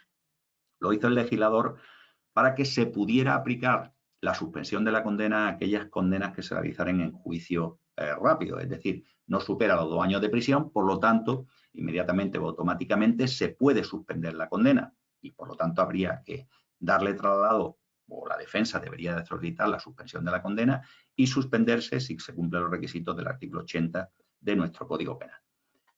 lo hizo el legislador para que se pudiera aplicar la suspensión de la condena a aquellas condenas que se realizaran en juicio rápido, es decir, no supera los 2 años de prisión, por lo tanto, inmediatamente o automáticamente se puede suspender la condena y, por lo tanto, habría que darle traslado o la defensa debería de solicitar la suspensión de la condena y suspenderse si se cumplen los requisitos del artículo 80 de nuestro Código Penal.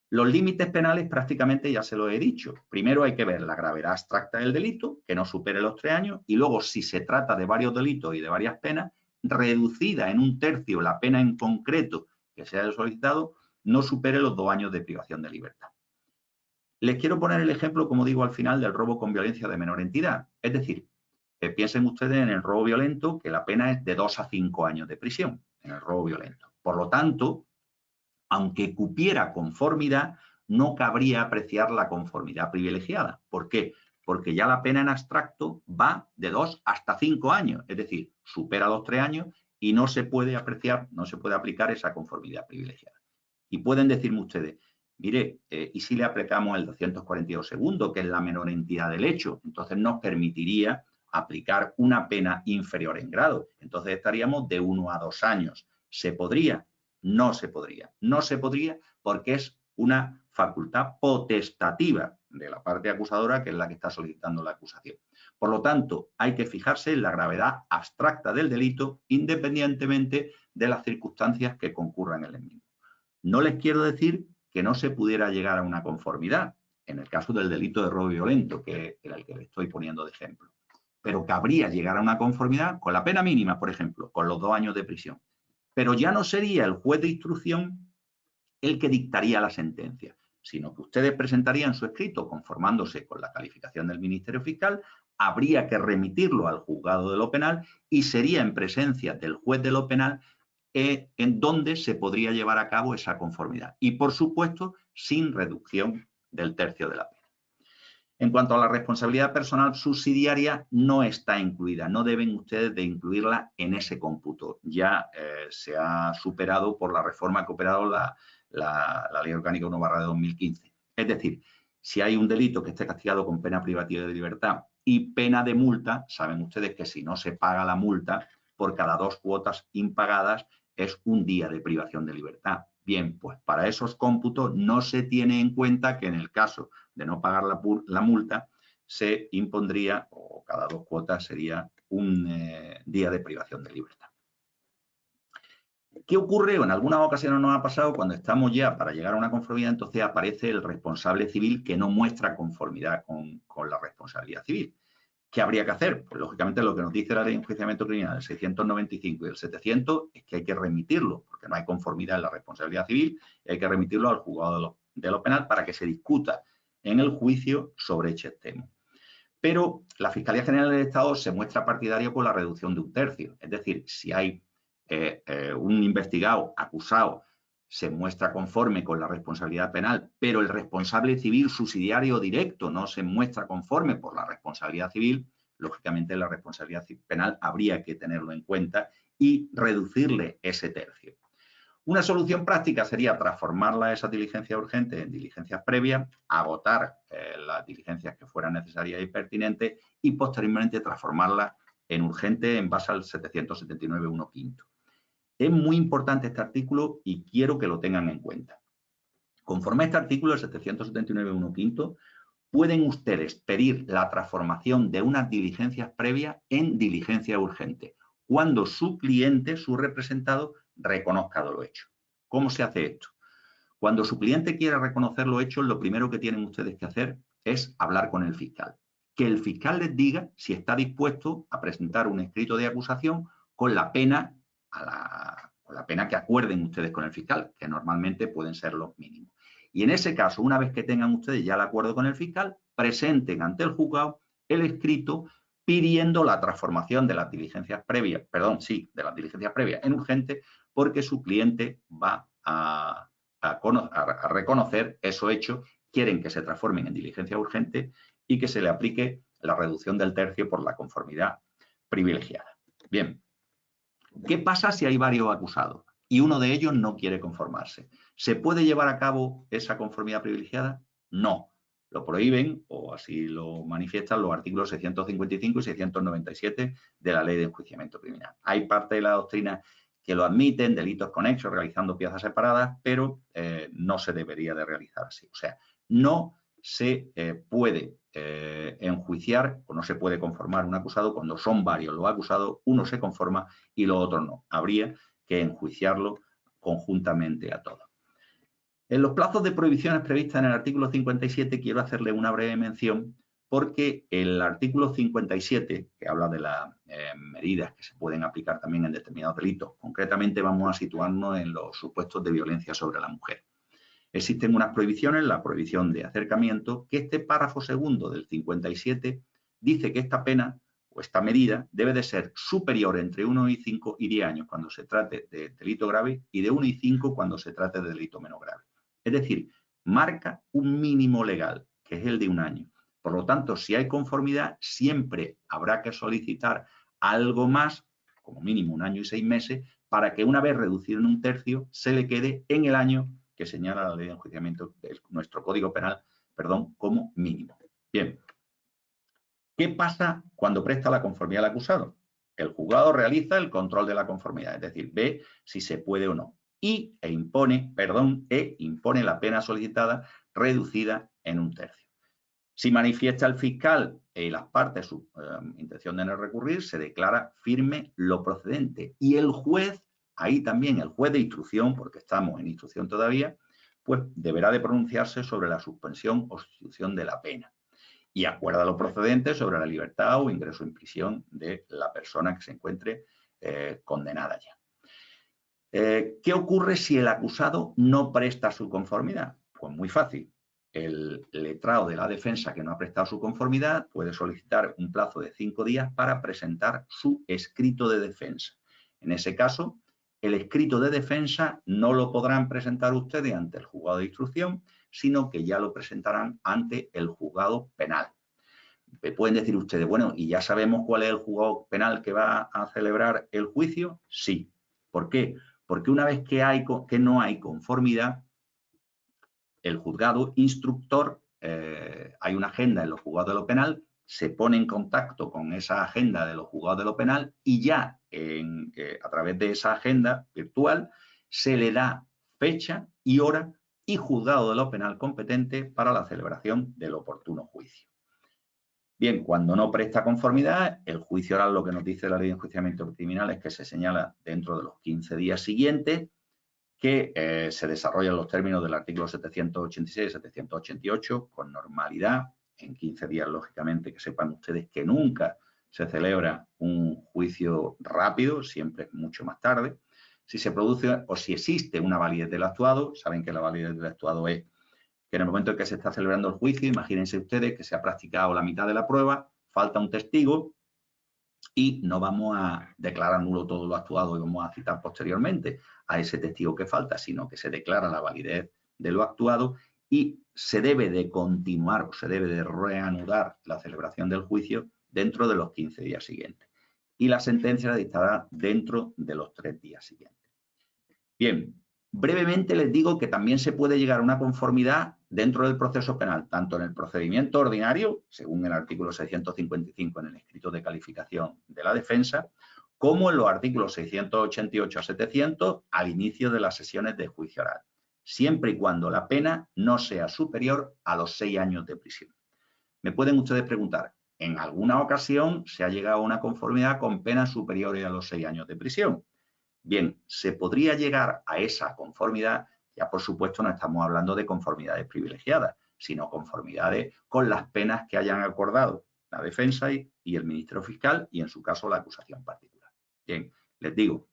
Los límites penales prácticamente ya se lo he dicho. Primero hay que ver la gravedad abstracta del delito, que no supere los 3 años, y luego, si se trata de varios delitos y de varias penas, reducida en 1/3 la pena en concreto que se haya solicitado, no supere los 2 años de privación de libertad. Les quiero poner el ejemplo, como digo, al final, del robo con violencia de menor entidad. Es decir, piensen ustedes en el robo violento, que la pena es de 2 a 5 años de prisión en el robo violento. Por lo tanto, aunque cupiera conformidad, no cabría apreciar la conformidad privilegiada. ¿Por qué? Porque ya la pena en abstracto va de 2 hasta 5 años, es decir, supera los 3 años y no se puede apreciar, no se puede aplicar esa conformidad privilegiada. Y pueden decirme ustedes, mire, ¿y si le aplicamos el 242 segundo, que es la menor entidad del hecho? Entonces nos permitiría aplicar una pena inferior en grado. Entonces estaríamos de 1 a 2 años. ¿Se podría? No se podría. No se podría porque es una facultad potestativa de la parte acusadora, que es la que está solicitando la acusación. Por lo tanto, hay que fijarse en la gravedad abstracta del delito, independientemente de las circunstancias que concurran en el mismo. No les quiero decir que no se pudiera llegar a una conformidad, en el caso del delito de robo violento, que era el que le estoy poniendo de ejemplo, pero cabría llegar a una conformidad con la pena mínima, por ejemplo, con los 2 años de prisión. Pero ya no sería el juez de instrucción el que dictaría la sentencia, sino que ustedes presentarían su escrito conformándose con la calificación del Ministerio Fiscal, habría que remitirlo al juzgado de lo penal y sería en presencia del juez de lo penal en donde se podría llevar a cabo esa conformidad. Y, por supuesto, sin reducción del tercio de la pena. En cuanto a la responsabilidad personal subsidiaria, no está incluida. No deben ustedes de incluirla en ese cómputo. Ya se ha superado por la reforma que ha operado la Ley Orgánica 1/2015. Es decir, si hay un delito que esté castigado con pena privativa de libertad y pena de multa, saben ustedes que si no se paga la multa, por cada 2 cuotas impagadas es 1 día de privación de libertad. Bien, pues para esos cómputos no se tiene en cuenta que en el caso de no pagar la multa se impondría, o cada 2 cuotas sería 1 día de privación de libertad. ¿Qué ocurre? O en algunas ocasiones nos ha pasado cuando estamos ya para llegar a una conformidad, entonces aparece el responsable civil que no muestra conformidad con la responsabilidad civil. ¿Qué habría que hacer? Pues lógicamente lo que nos dice la Ley de Enjuiciamiento Criminal, el 695 y el 700, es que hay que remitirlo, porque no hay conformidad en la responsabilidad civil, y hay que remitirlo al juzgado de lo penal para que se discuta en el juicio sobre hecho extremo. Pero la Fiscalía General del Estado se muestra partidario con la reducción de 1/3. Es decir, si hay un investigado, acusado, se muestra conforme con la responsabilidad penal, pero el responsable civil subsidiario directo no se muestra conforme por la responsabilidad civil, lógicamente la responsabilidad penal habría que tenerlo en cuenta y reducirle ese tercio. Una solución práctica sería transformarla esa diligencia urgente en diligencias previas, agotar las diligencias que fueran necesarias y pertinentes y posteriormente transformarla en urgente en base al 779.1 quinto. Es muy importante este artículo y quiero que lo tengan en cuenta. Conforme a este artículo, el 779.1 quinto, pueden ustedes pedir la transformación de unas diligencias previas en diligencia urgente, cuando su cliente, su representado, reconozca lo hecho. ¿Cómo se hace esto? Cuando su cliente quiera reconocer lo hecho, lo primero que tienen ustedes que hacer es hablar con el fiscal. Que el fiscal les diga si está dispuesto a presentar un escrito de acusación con la pena que acuerden ustedes con el fiscal, que normalmente pueden ser los mínimos. Y en ese caso, una vez que tengan ustedes ya el acuerdo con el fiscal, presenten ante el juzgado el escrito pidiendo la transformación de las diligencias previas, de las diligencias previas en urgente, porque su cliente va a reconocer esos hechos, quieren que se transformen en diligencia urgente y que se le aplique la reducción del tercio por la conformidad privilegiada. Bien. ¿Qué pasa si hay varios acusados y uno de ellos no quiere conformarse? ¿Se puede llevar a cabo esa conformidad privilegiada? No. Lo prohíben, o así lo manifiestan los artículos 655 y 697 de la Ley de Enjuiciamiento Criminal. Hay parte de la doctrina que lo admiten, delitos conexos, realizando piezas separadas, pero no se debería de realizar así. O sea, no se puede enjuiciar o no se puede conformar un acusado cuando son varios los acusados, uno se conforma y los otros no. Habría que enjuiciarlo conjuntamente a todos. En los plazos de prohibiciones previstas en el artículo 57 quiero hacerle una breve mención porque el artículo 57, que habla de las medidas que se pueden aplicar también en determinados delitos, concretamente vamos a situarnos en los supuestos de violencia sobre la mujer. Existen unas prohibiciones, la prohibición de acercamiento, que este párrafo segundo del 57 dice que esta pena o esta medida debe de ser superior entre 1 y 5 y 10 años cuando se trate de delito grave y de 1 y 5 cuando se trate de delito menos grave. Es decir, marca un mínimo legal, que es el de 1 año. Por lo tanto, si hay conformidad, siempre habrá que solicitar algo más, como mínimo 1 año y 6 meses, para que una vez reducido en 1/3, se le quede en el año que señala la Ley de Enjuiciamiento de nuestro Código Penal, como mínimo. Bien. ¿Qué pasa cuando presta la conformidad al acusado? El juzgado realiza el control de la conformidad, es decir, ve si se puede o no, e impone la pena solicitada reducida en 1/3. Si manifiesta el fiscal y las partes su intención de no recurrir, se declara firme lo procedente. Y el juez, ahí también el juez de instrucción, porque estamos en instrucción todavía, pues deberá de pronunciarse sobre la suspensión o sustitución de la pena. Y acuerda lo procedente sobre la libertad o ingreso en prisión de la persona que se encuentre condenada ya. ¿Qué ocurre si el acusado no presta su conformidad? Pues muy fácil. El letrado de la defensa que no ha prestado su conformidad puede solicitar un plazo de 5 días para presentar su escrito de defensa. En ese caso, el escrito de defensa no lo podrán presentar ustedes ante el juzgado de instrucción, sino que ya lo presentarán ante el juzgado penal. Me pueden decir ustedes, bueno, ¿y ya sabemos cuál es el juzgado penal que va a celebrar el juicio? Sí. ¿Por qué? Porque una vez que no hay conformidad, el juzgado instructor, hay una agenda en los juzgados de lo penal, se pone en contacto con esa agenda de los juzgados de lo penal y ya a través de esa agenda virtual se le da fecha y hora y juzgado de lo penal competente para la celebración del oportuno juicio. Bien, cuando no presta conformidad, el juicio oral, lo que nos dice la ley de enjuiciamiento criminal es que se señala dentro de los 15 días siguientes, que se desarrollan los términos del artículo 786 y 788 con normalidad. En 15 días, lógicamente, que sepan ustedes que nunca se celebra un juicio rápido, siempre es mucho más tarde. Si se produce o si existe una validez del actuado, saben que la validez del actuado es que en el momento en que se está celebrando el juicio, imagínense ustedes que se ha practicado la mitad de la prueba, falta un testigo y no vamos a declarar nulo todo lo actuado y vamos a citar posteriormente a ese testigo que falta, sino que se declara la validez de lo actuado y se debe de continuar o se debe de reanudar la celebración del juicio dentro de los 15 días siguientes. Y la sentencia la dictará dentro de los 3 días siguientes. Bien, brevemente les digo que también se puede llegar a una conformidad dentro del proceso penal, tanto en el procedimiento ordinario, según el artículo 655 en el escrito de calificación de la defensa, como en los artículos 688 a 700 al inicio de las sesiones de juicio oral, siempre y cuando la pena no sea superior a los 6 años de prisión. Me pueden ustedes preguntar, ¿en alguna ocasión se ha llegado a una conformidad con penas superiores a los 6 años de prisión? Bien, se podría llegar a esa conformidad, ya por supuesto no estamos hablando de conformidades privilegiadas, sino conformidades con las penas que hayan acordado la defensa y el Ministerio Fiscal y en su caso la acusación particular. Bien, les digo,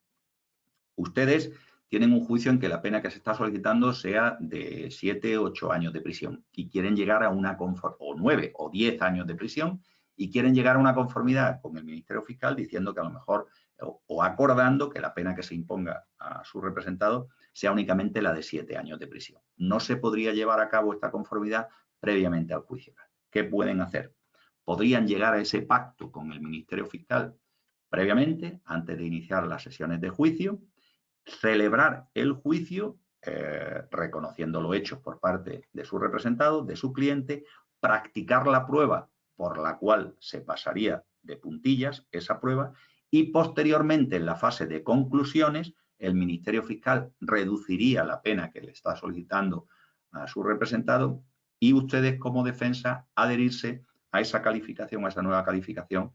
ustedes tienen un juicio en que la pena que se está solicitando sea de 7 o 8 años de prisión y quieren llegar a una conformidad, o 9 o 10 años de prisión y quieren llegar a una conformidad con el Ministerio Fiscal diciendo que a lo mejor o acordando que la pena que se imponga a su representado sea únicamente la de 7 años de prisión. No se podría llevar a cabo esta conformidad previamente al juicio. ¿Qué pueden hacer? Podrían llegar a ese pacto con el Ministerio Fiscal previamente, antes de iniciar las sesiones de juicio, celebrar el juicio reconociendo los hechos por parte de su representado, de su cliente, practicar la prueba por la cual se pasaría de puntillas esa prueba y posteriormente en la fase de conclusiones el Ministerio Fiscal reduciría la pena que le está solicitando a su representado y ustedes como defensa adherirse a esa calificación, a esa nueva calificación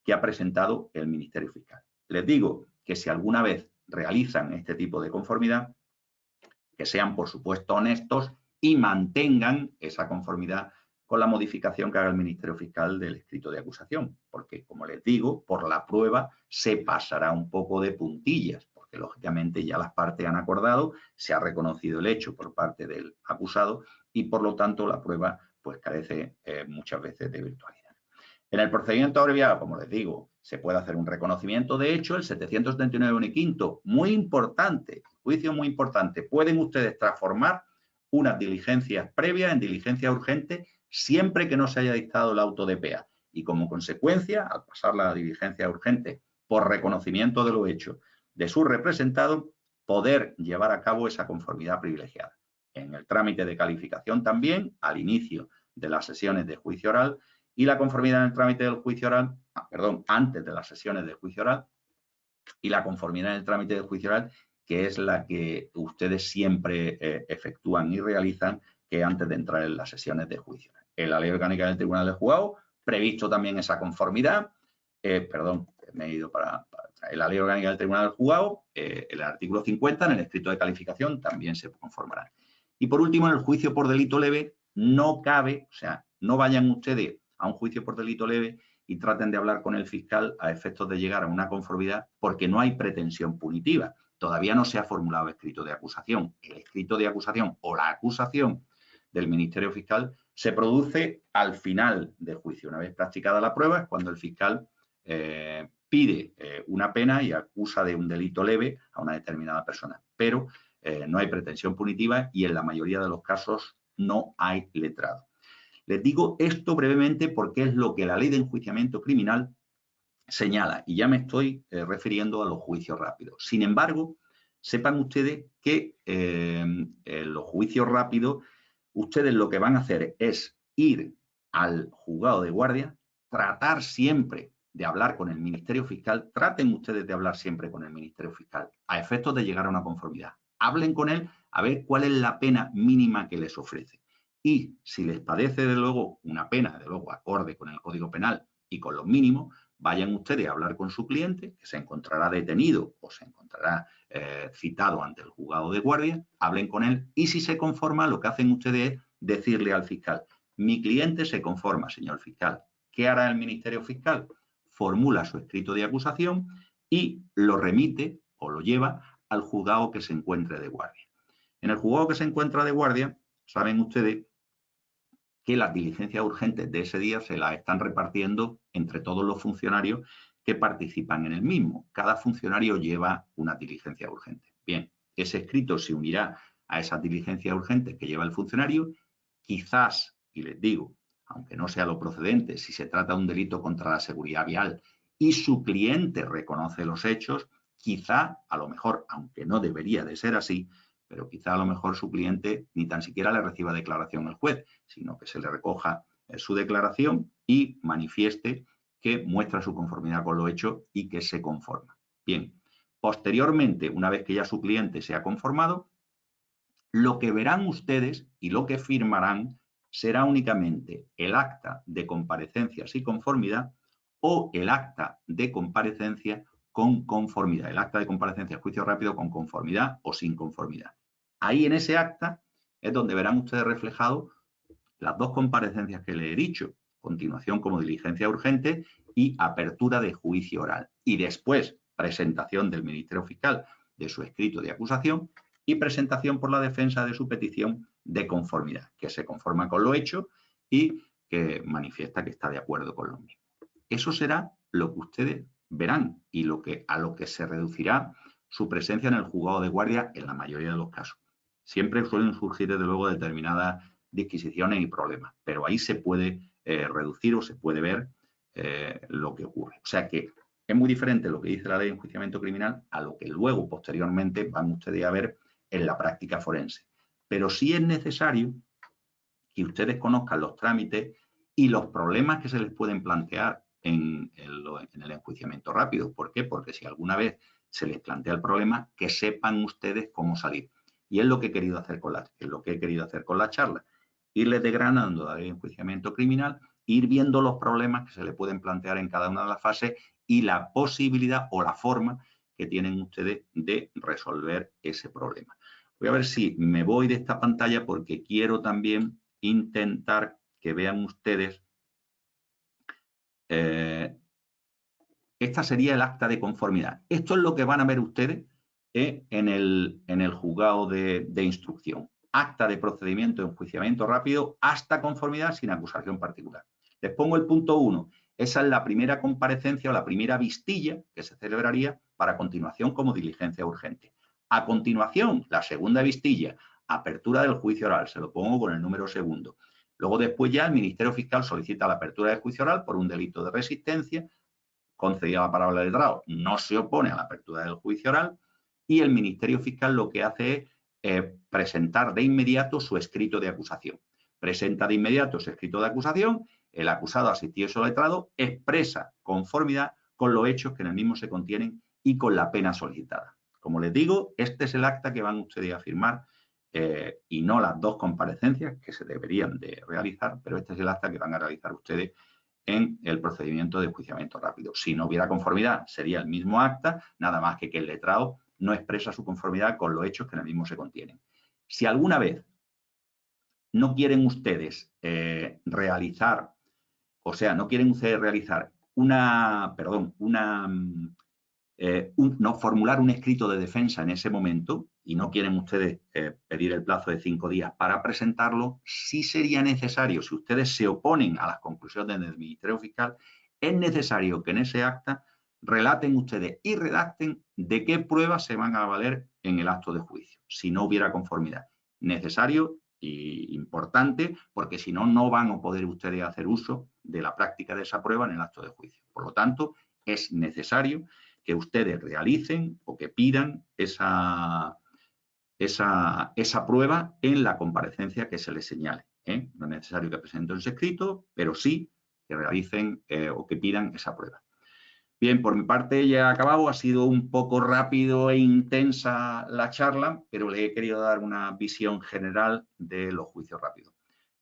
que ha presentado el Ministerio Fiscal. Les digo que si alguna vez realizan este tipo de conformidad, que sean por supuesto honestos y mantengan esa conformidad con la modificación que haga el Ministerio Fiscal del escrito de acusación, porque como les digo, por la prueba se pasará un poco de puntillas, porque lógicamente ya las partes han acordado, se ha reconocido el hecho por parte del acusado y por lo tanto la prueba pues carece muchas veces de virtualidad. En el procedimiento abreviado, como les digo, se puede hacer un reconocimiento de hecho, el 779.1 muy importante, juicio muy importante, pueden ustedes transformar unas diligencias previas en diligencias urgentes siempre que no se haya dictado el auto de PEA y como consecuencia, al pasar la diligencia urgente por reconocimiento de lo hecho de su representado, poder llevar a cabo esa conformidad privilegiada. En el trámite de calificación también, al inicio de las sesiones de juicio oral, y la conformidad en el trámite del juicio oral, antes de las sesiones de juicio oral, y la conformidad en el trámite del juicio oral, que es la que ustedes siempre efectúan y realizan, que antes de entrar en las sesiones de juicio. En la Ley Orgánica del Tribunal del Juzgado, previsto también esa conformidad, perdón, me he ido para en la Ley Orgánica del Tribunal del Juzgado, el artículo 50, en el escrito de calificación, también se conformará. Y por último, en el juicio por delito leve, no cabe, o sea, no vayan ustedes a un juicio por delito leve y traten de hablar con el fiscal a efectos de llegar a una conformidad, porque no hay pretensión punitiva. Todavía no se ha formulado escrito de acusación. El escrito de acusación o la acusación del Ministerio Fiscal se produce al final del juicio. Una vez practicada la prueba, es cuando el fiscal pide una pena y acusa de un delito leve a una determinada persona. Pero no hay pretensión punitiva y en la mayoría de los casos no hay letrado. Les digo esto brevemente porque es lo que la Ley de Enjuiciamiento Criminal señala, y ya me estoy refiriendo a los juicios rápidos. Sin embargo, sepan ustedes que en los juicios rápidos, ustedes lo que van a hacer es ir al juzgado de guardia, tratar siempre de hablar con el Ministerio Fiscal, traten ustedes de hablar siempre con el Ministerio Fiscal a efectos de llegar a una conformidad. Hablen con él a ver cuál es la pena mínima que les ofrece. Y si les padece, de luego, una pena, de luego, acorde con el Código Penal y con los mínimos, vayan ustedes a hablar con su cliente, que se encontrará detenido o se encontrará citado ante el juzgado de guardia, hablen con él y si se conforma, lo que hacen ustedes es decirle al fiscal, mi cliente se conforma, señor fiscal. ¿Qué hará el Ministerio Fiscal? Formula su escrito de acusación y lo remite o lo lleva al juzgado que se encuentre de guardia. En el juzgado que se encuentra de guardia, saben ustedes que las diligencias urgentes de ese día se las están repartiendo entre todos los funcionarios que participan en el mismo. Cada funcionario lleva una diligencia urgente. Bien, ese escrito se unirá a esas diligencias urgentes que lleva el funcionario. Quizás, y les digo, aunque no sea lo procedente, si se trata de un delito contra la seguridad vial y su cliente reconoce los hechos, quizá, a lo mejor, aunque no debería de ser así, pero quizá a lo mejor su cliente ni tan siquiera le reciba declaración al juez, sino que se le recoja su declaración y manifieste que muestra su conformidad con lo hecho y que se conforma. Bien, posteriormente, una vez que ya su cliente se ha conformado, lo que verán ustedes y lo que firmarán será únicamente el acta de comparecencia sin conformidad o el acta de comparecencia con conformidad. El acta de comparecencia, juicio rápido con conformidad o sin conformidad. Ahí en ese acta es donde verán ustedes reflejado las dos comparecencias que les he dicho, continuación como diligencia urgente y apertura de juicio oral. Y después, presentación del Ministerio Fiscal de su escrito de acusación y presentación por la defensa de su petición de conformidad, que se conforma con lo hecho y que manifiesta que está de acuerdo con lo mismo. Eso será lo que ustedes verán y a lo que se reducirá su presencia en el juzgado de guardia en la mayoría de los casos. Siempre suelen surgir, desde luego, determinadas disquisiciones y problemas, pero ahí se puede reducir o se puede ver lo que ocurre. O sea que es muy diferente lo que dice la Ley de Enjuiciamiento Criminal a lo que luego, posteriormente, van ustedes a ver en la práctica forense. Pero sí es necesario que ustedes conozcan los trámites y los problemas que se les pueden plantear en el enjuiciamiento rápido. ¿Por qué? Porque si alguna vez se les plantea el problema, que sepan ustedes cómo salir. Y es lo que he querido hacer con la charla. Irles desgranando la ley de enjuiciamiento criminal, ir viendo los problemas que se le pueden plantear en cada una de las fases y la posibilidad o la forma que tienen ustedes de resolver ese problema. Voy a ver si me voy de esta pantalla porque quiero también intentar que vean ustedes. Esta sería el acta de conformidad. Esto es lo que van a ver ustedes en el juzgado de instrucción. Acta de procedimiento de enjuiciamiento rápido hasta conformidad sin acusación particular. Les pongo el punto 1. Esa es la primera comparecencia o la primera vistilla que se celebraría para continuación como diligencia urgente. A continuación, la segunda vistilla, apertura del juicio oral. Se lo pongo con el número segundo. Luego después ya el Ministerio Fiscal solicita la apertura del juicio oral por un delito de resistencia, concedida la palabra de letrado, no se opone a la apertura del juicio oral y el Ministerio Fiscal lo que hace es presentar de inmediato su escrito de acusación. Presenta de inmediato su escrito de acusación, el acusado asistido y letrado expresa conformidad con los hechos que en el mismo se contienen y con la pena solicitada. Como les digo, este es el acta que van ustedes a firmar y no las 2 comparecencias que se deberían de realizar, pero este es el acta que van a realizar ustedes en el procedimiento de enjuiciamiento rápido. Si no hubiera conformidad, sería el mismo acta, nada más que el letrado no expresa su conformidad con los hechos que en el mismo se contienen. Si alguna vez no quieren ustedes realizar, o sea, no quieren ustedes realizar formular un escrito de defensa en ese momento y no quieren ustedes pedir el plazo de 5 días para presentarlo, sí sería necesario, si ustedes se oponen a las conclusiones del Ministerio Fiscal, es necesario que en ese acta relaten ustedes y redacten de qué pruebas se van a valer en el acto de juicio, si no hubiera conformidad. Necesario y importante, porque si no, no van a poder ustedes hacer uso de la práctica de esa prueba en el acto de juicio. Por lo tanto, es necesario que ustedes realicen o que pidan esa prueba en la comparecencia que se les señale. No es necesario que presenten ese escrito, pero sí que realicen o que pidan esa prueba. Bien, por mi parte ya he acabado. Ha sido un poco rápido e intensa la charla, pero le he querido dar una visión general de los juicios rápidos.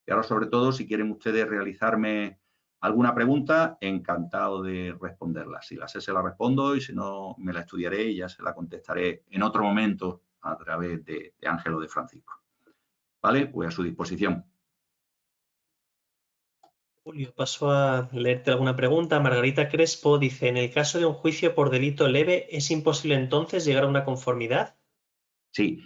Y ahora, sobre todo, si quieren ustedes realizarme alguna pregunta, encantado de responderla. Si la sé, se la respondo, y si no, me la estudiaré y ya se la contestaré en otro momento a través de Ángel o de Francisco. ¿Vale? Pues a su disposición. Julio, paso a leerte alguna pregunta. Margarita Crespo dice, en el caso de un juicio por delito leve, ¿es imposible entonces llegar a una conformidad? Sí.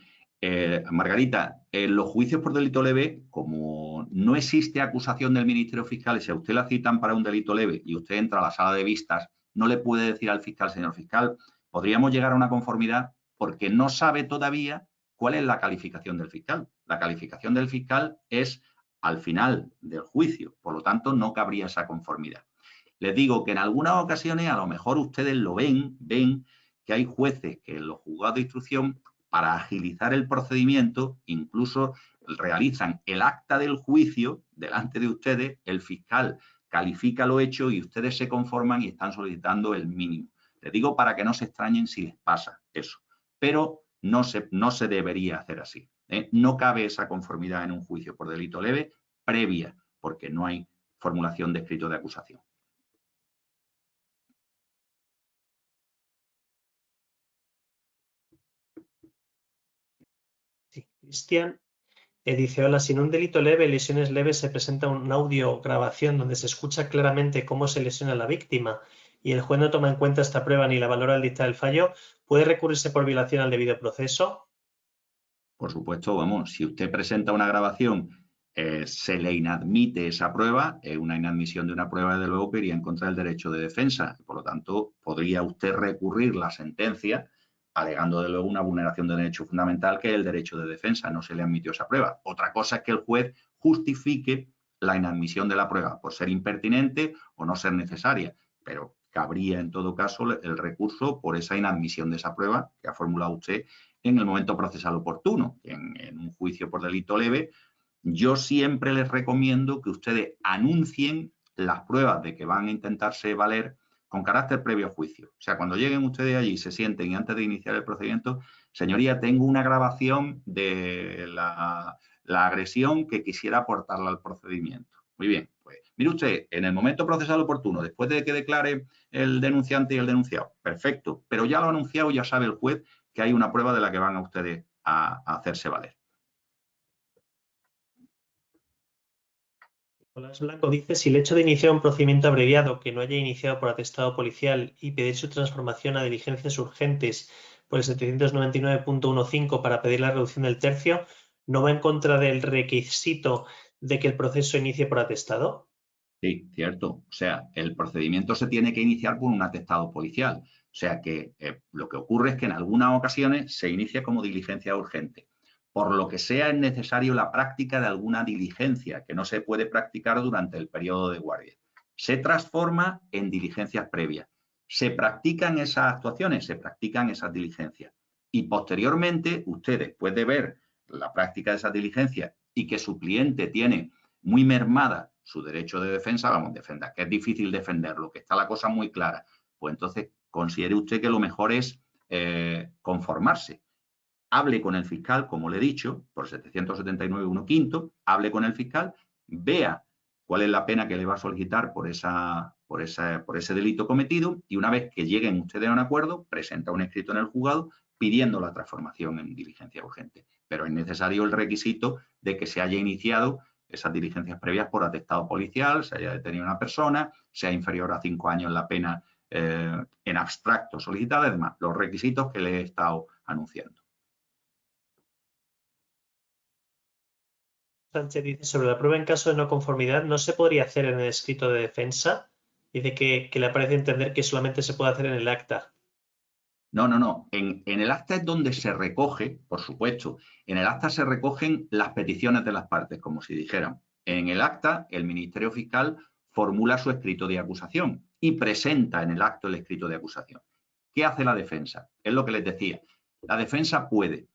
Margarita, en los juicios por delito leve, como no existe acusación del Ministerio Fiscal, y si a usted la citan para un delito leve y usted entra a la sala de vistas, no le puede decir al fiscal, señor fiscal, podríamos llegar a una conformidad porque no sabe todavía cuál es la calificación del fiscal. La calificación del fiscal es al final del juicio, por lo tanto, no cabría esa conformidad. Les digo que en algunas ocasiones, a lo mejor ustedes lo ven que hay jueces que en los juzgados de instrucción, para agilizar el procedimiento, incluso realizan el acta del juicio delante de ustedes, el fiscal califica lo hecho y ustedes se conforman y están solicitando el mínimo. Les digo para que no se extrañen si les pasa eso, pero no se debería hacer así. No cabe esa conformidad en un juicio por delito leve previa, porque no hay formulación de escrito de acusación. Sí. Cristian dice, hola, si en un delito leve, lesiones leves, se presenta un audio o grabación donde se escucha claramente cómo se lesiona a la víctima y el juez no toma en cuenta esta prueba ni la valora al dictar el fallo, ¿puede recurrirse por violación al debido proceso? Por supuesto, vamos, si usted presenta una grabación, se le inadmite esa prueba, una inadmisión de una prueba, desde luego, que iría en contra del derecho de defensa. Por lo tanto, podría usted recurrir la sentencia alegando, de luego, una vulneración de derecho fundamental, que es el derecho de defensa. No se le admitió esa prueba. Otra cosa es que el juez justifique la inadmisión de la prueba por ser impertinente o no ser necesaria, pero cabría, en todo caso, el recurso por esa inadmisión de esa prueba que ha formulado usted en el momento procesal oportuno. En un juicio por delito leve, yo siempre les recomiendo que ustedes anuncien las pruebas de que van a intentarse valer con carácter previo a juicio. O sea, cuando lleguen ustedes allí, se sienten y antes de iniciar el procedimiento, señoría, tengo una grabación de la agresión que quisiera aportarla al procedimiento. Muy bien, pues mire usted, en el momento procesal oportuno, después de que declare el denunciante y el denunciado, perfecto, pero ya lo ha anunciado, ya sabe el juez que hay una prueba de la que van a ustedes a hacerse valer. Nicolás Blanco dice, si el hecho de iniciar un procedimiento abreviado que no haya iniciado por atestado policial y pedir su transformación a diligencias urgentes por el 799.15 para pedir la reducción del tercio, ¿no va en contra del requisito de que el proceso inicie por atestado? Sí, cierto. O sea, el procedimiento se tiene que iniciar por un atestado policial. O sea que lo que ocurre es que en algunas ocasiones se inicia como diligencia urgente. Por lo que sea, es necesario la práctica de alguna diligencia que no se puede practicar durante el periodo de guardia. Se transforma en diligencias previas. Se practican esas actuaciones, se practican esas diligencias. Y posteriormente, usted, después de ver la práctica de esas diligencias y que su cliente tiene muy mermada su derecho de defensa, vamos, defender, que es difícil defenderlo, que está la cosa muy clara, pues entonces considere usted que lo mejor es conformarse. hable con el fiscal, como le he dicho, por 779.1 quinto, hable con el fiscal, vea cuál es la pena que le va a solicitar por ese delito cometido y una vez que lleguen ustedes a un acuerdo, presenta un escrito en el juzgado pidiendo la transformación en diligencia urgente. Pero es necesario el requisito de que se haya iniciado esas diligencias previas por atestado policial, se haya detenido una persona, sea inferior a 5 años la pena en abstracto solicitada, además, los requisitos que le he estado anunciando. Sánchez dice, sobre la prueba en caso de no conformidad, ¿no se podría hacer en el escrito de defensa? Dice que le parece entender que solamente se puede hacer en el acta. No. En el acta es donde se recoge, por supuesto, en el acta se recogen las peticiones de las partes, como si dijeran. En el acta, el Ministerio Fiscal formula su escrito de acusación y presenta en el acto el escrito de acusación. ¿Qué hace la defensa? Es lo que les decía. La defensa puede.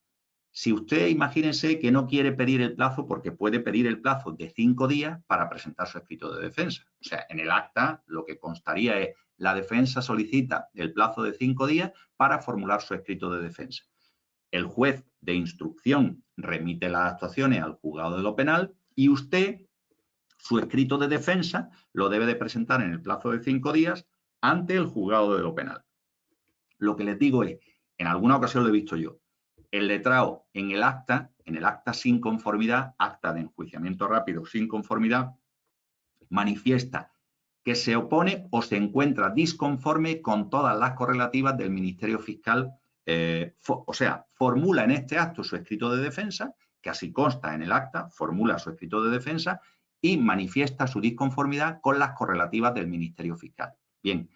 Si usted, imagínense que no quiere pedir el plazo, porque puede pedir el plazo de 5 días para presentar su escrito de defensa. O sea, en el acta lo que constaría es la defensa solicita el plazo de 5 días para formular su escrito de defensa. El juez de instrucción remite las actuaciones al juzgado de lo penal y usted, su escrito de defensa, lo debe de presentar en el plazo de 5 días ante el juzgado de lo penal. Lo que les digo es, en alguna ocasión lo he visto yo, el letrado en el acta sin conformidad, acta de enjuiciamiento rápido sin conformidad, manifiesta que se opone o se encuentra disconforme con todas las correlativas del Ministerio Fiscal, o sea, formula en este acto su escrito de defensa, que así consta en el acta, formula su escrito de defensa y manifiesta su disconformidad con las correlativas del Ministerio Fiscal. Bien,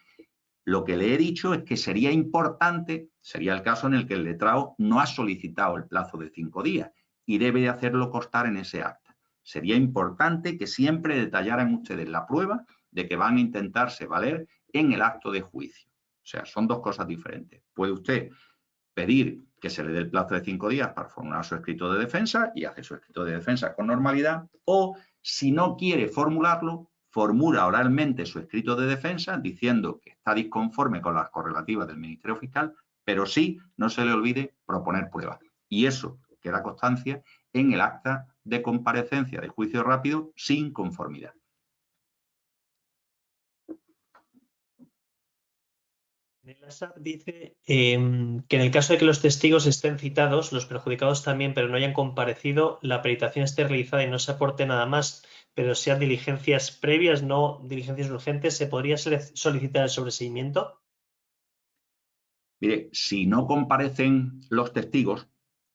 lo que le he dicho es que sería importante, sería el caso en el que el letrado no ha solicitado el plazo de 5 días y debe de hacerlo constar en ese acta. Sería importante que siempre detallaran ustedes la prueba de que van a intentarse valer en el acto de juicio. O sea, son dos cosas diferentes. Puede usted pedir que se le dé el plazo de 5 días para formular su escrito de defensa y hace su escrito de defensa con normalidad, o si no quiere formularlo, formula oralmente su escrito de defensa diciendo que está disconforme con las correlativas del Ministerio Fiscal, pero sí, no se le olvide proponer pruebas. Y eso queda constancia en el acta de comparecencia de juicio rápido sin conformidad. El ASAP dice que en el caso de que los testigos estén citados, los perjudicados también, pero no hayan comparecido, la peritación esté realizada y no se aporte nada más, pero sean diligencias previas, no diligencias urgentes, ¿se podría solicitar el sobreseimiento? Mire, si no comparecen los testigos,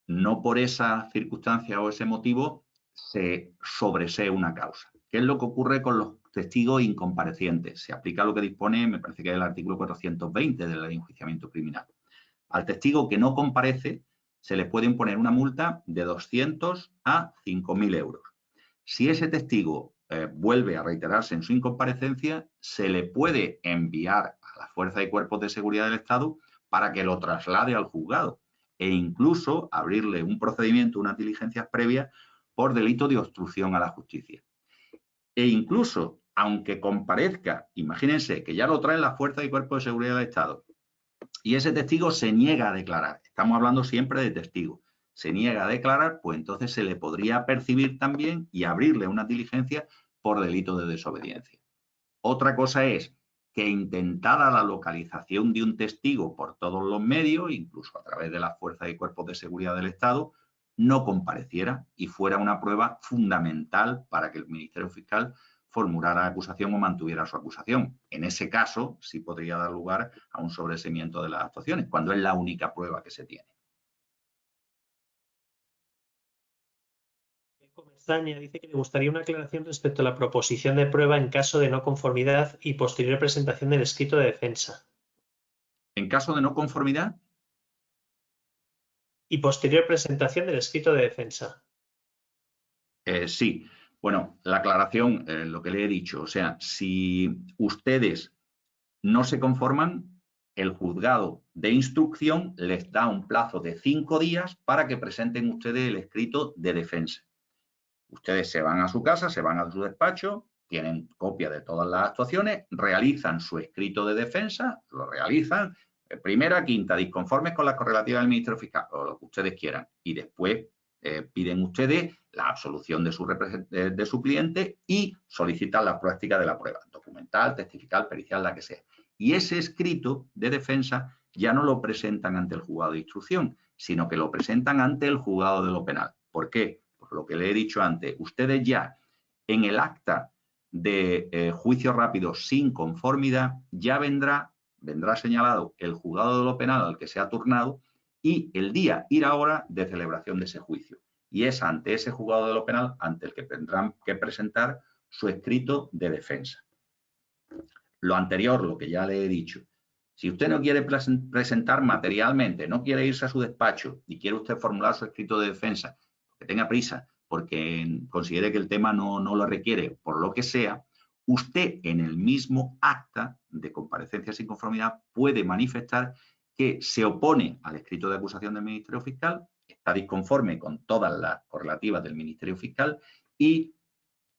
no por esa circunstancia o ese motivo se sobresee una causa. ¿Qué es lo que ocurre con los testigos incomparecientes? Se aplica lo que dispone, me parece que es el artículo 420 de la ley de enjuiciamiento criminal. Al testigo que no comparece se le puede imponer una multa de 200 a 5.000 euros. Si ese testigo vuelve a reiterarse en su incomparecencia, se le puede enviar a la Fuerza y Cuerpos de Seguridad del Estado para que lo traslade al juzgado e incluso abrirle un procedimiento, unas diligencias previas por delito de obstrucción a la justicia. E incluso, aunque comparezca, imagínense que ya lo traen las Fuerzas y Cuerpos de Seguridad del Estado y ese testigo se niega a declarar, estamos hablando siempre de testigo, se niega a declarar, pues entonces se le podría percibir también y abrirle una diligencia por delito de desobediencia. Otra cosa es que intentada la localización de un testigo por todos los medios, incluso a través de las Fuerzas y Cuerpos de Seguridad del Estado, no compareciera y fuera una prueba fundamental para que el Ministerio Fiscal formulara acusación o mantuviera su acusación. En ese caso, sí podría dar lugar a un sobreseimiento de las actuaciones, cuando es la única prueba que se tiene. Comesaña dice que le gustaría una aclaración respecto a la proposición de prueba en caso de no conformidad y posterior presentación del escrito de defensa. En caso de no conformidad. Y posterior presentación del escrito de defensa. Sí. Bueno, la aclaración, lo que le he dicho, o sea, si ustedes no se conforman, el juzgado de instrucción les da un plazo de 5 días para que presenten ustedes el escrito de defensa. Ustedes se van a su casa, se van a su despacho, tienen copia de todas las actuaciones, realizan su escrito de defensa, lo realizan, primera, quinta, disconformes con las correlativas del Ministerio Fiscal, o lo que ustedes quieran, y después piden ustedes la absolución de su cliente y solicitan la práctica de la prueba, documental, testifical, pericial, la que sea. Y ese escrito de defensa ya no lo presentan ante el juzgado de instrucción, sino que lo presentan ante el juzgado de lo penal. ¿Por qué? Por lo que le he dicho antes, ustedes ya en el acta de juicio rápido sin conformidad ya vendrá señalado el juzgado de lo penal al que se ha turnado y el día y la hora de celebración de ese juicio. Y es ante ese juzgado de lo penal ante el que tendrán que presentar su escrito de defensa. Lo anterior, lo que ya le he dicho, si usted no quiere presentar materialmente, no quiere irse a su despacho y quiere usted formular su escrito de defensa, que tenga prisa, porque considere que el tema no lo requiere, por lo que sea, usted en el mismo acta de comparecencia sin conformidad puede manifestar que se opone al escrito de acusación del Ministerio Fiscal, está disconforme con todas las correlativas del Ministerio Fiscal e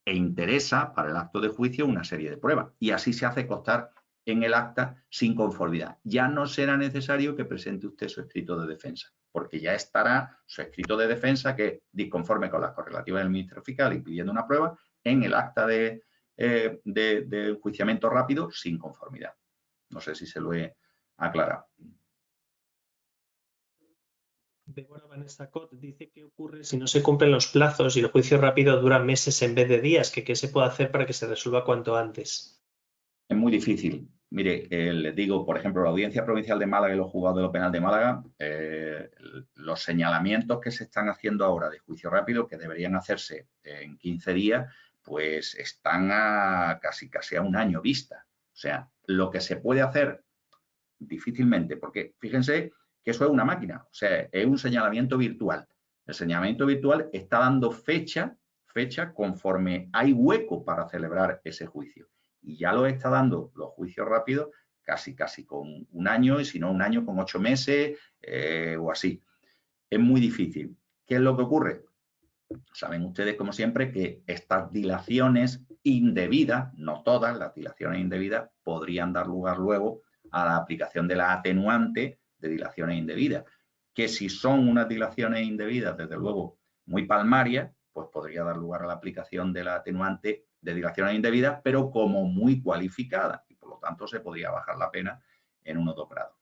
interesa para el acto de juicio una serie de pruebas. Y así se hace constar en el acta sin conformidad. Ya no será necesario que presente usted su escrito de defensa, porque ya estará su escrito de defensa que es disconforme con las correlativas del Ministerio Fiscal y pidiendo una prueba en el acta de enjuiciamiento rápido sin conformidad. No sé si se lo he aclarado. Débora Vanessa Cot dice qué ocurre si no se cumplen los plazos y el juicio rápido dura meses en vez de días, que qué se puede hacer para que se resuelva cuanto antes. Es muy difícil. Mire, les digo, por ejemplo, la Audiencia Provincial de Málaga y los juzgados de lo penal de Málaga, los señalamientos que se están haciendo ahora de juicio rápido, que deberían hacerse en 15 días, pues están a casi a un año vista. O sea, lo que se puede hacer difícilmente, porque fíjense que eso es una máquina, o sea, es un señalamiento virtual. El señalamiento virtual está dando fecha conforme hay hueco para celebrar ese juicio. Y ya lo está dando los juicios rápidos casi con un año, y si no un año con 8 meses o así. Es muy difícil. ¿Qué es lo que ocurre? Saben ustedes, como siempre, que estas dilaciones indebidas, no todas las dilaciones indebidas, podrían dar lugar luego a la aplicación de la atenuante de dilaciones indebidas, que si son unas dilaciones indebidas, desde luego, muy palmarias, pues podría dar lugar a la aplicación de la atenuante de dilaciones indebidas, pero como muy cualificada, y por lo tanto se podría bajar la pena en 1 o 2 grados.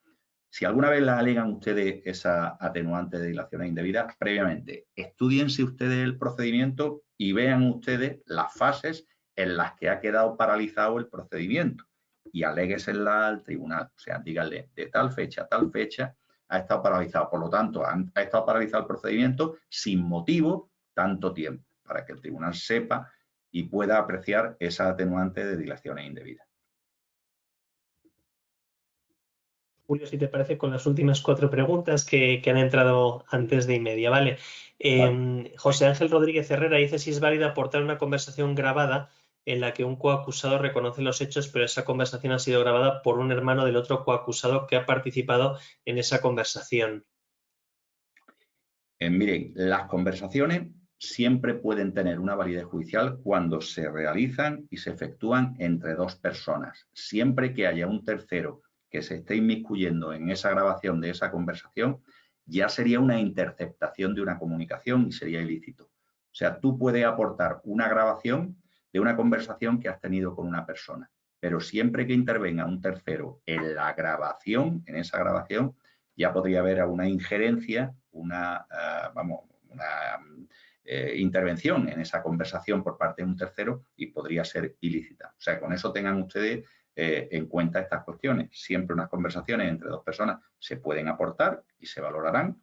Si alguna vez la alegan ustedes esa atenuante de dilaciones indebidas, previamente, estudiense ustedes el procedimiento y vean ustedes las fases en las que ha quedado paralizado el procedimiento y aléguesela al tribunal. O sea, díganle, de tal fecha a tal fecha ha estado paralizado. Por lo tanto, ha estado paralizado el procedimiento sin motivo tanto tiempo, para que el tribunal sepa y pueda apreciar esa atenuante de dilaciones indebidas. Julio, si te parece, con las últimas 4 preguntas que han entrado antes de 1:30, ¿vale? José Ángel Rodríguez Herrera dice si es válido aportar una conversación grabada en la que un coacusado reconoce los hechos, pero esa conversación ha sido grabada por un hermano del otro coacusado que ha participado en esa conversación. Miren, las conversaciones siempre pueden tener una validez judicial cuando se realizan y se efectúan entre 2 personas, siempre que haya un tercero que se esté inmiscuyendo en esa grabación de esa conversación, ya sería una interceptación de una comunicación y sería ilícito. O sea, tú puedes aportar una grabación de una conversación que has tenido con una persona, pero siempre que intervenga un tercero en la grabación, en esa grabación, ya podría haber una injerencia, una intervención en esa conversación por parte de un tercero y podría ser ilícita. O sea, con eso tengan ustedes en cuenta estas cuestiones. Siempre unas conversaciones entre 2 personas se pueden aportar y se valorarán,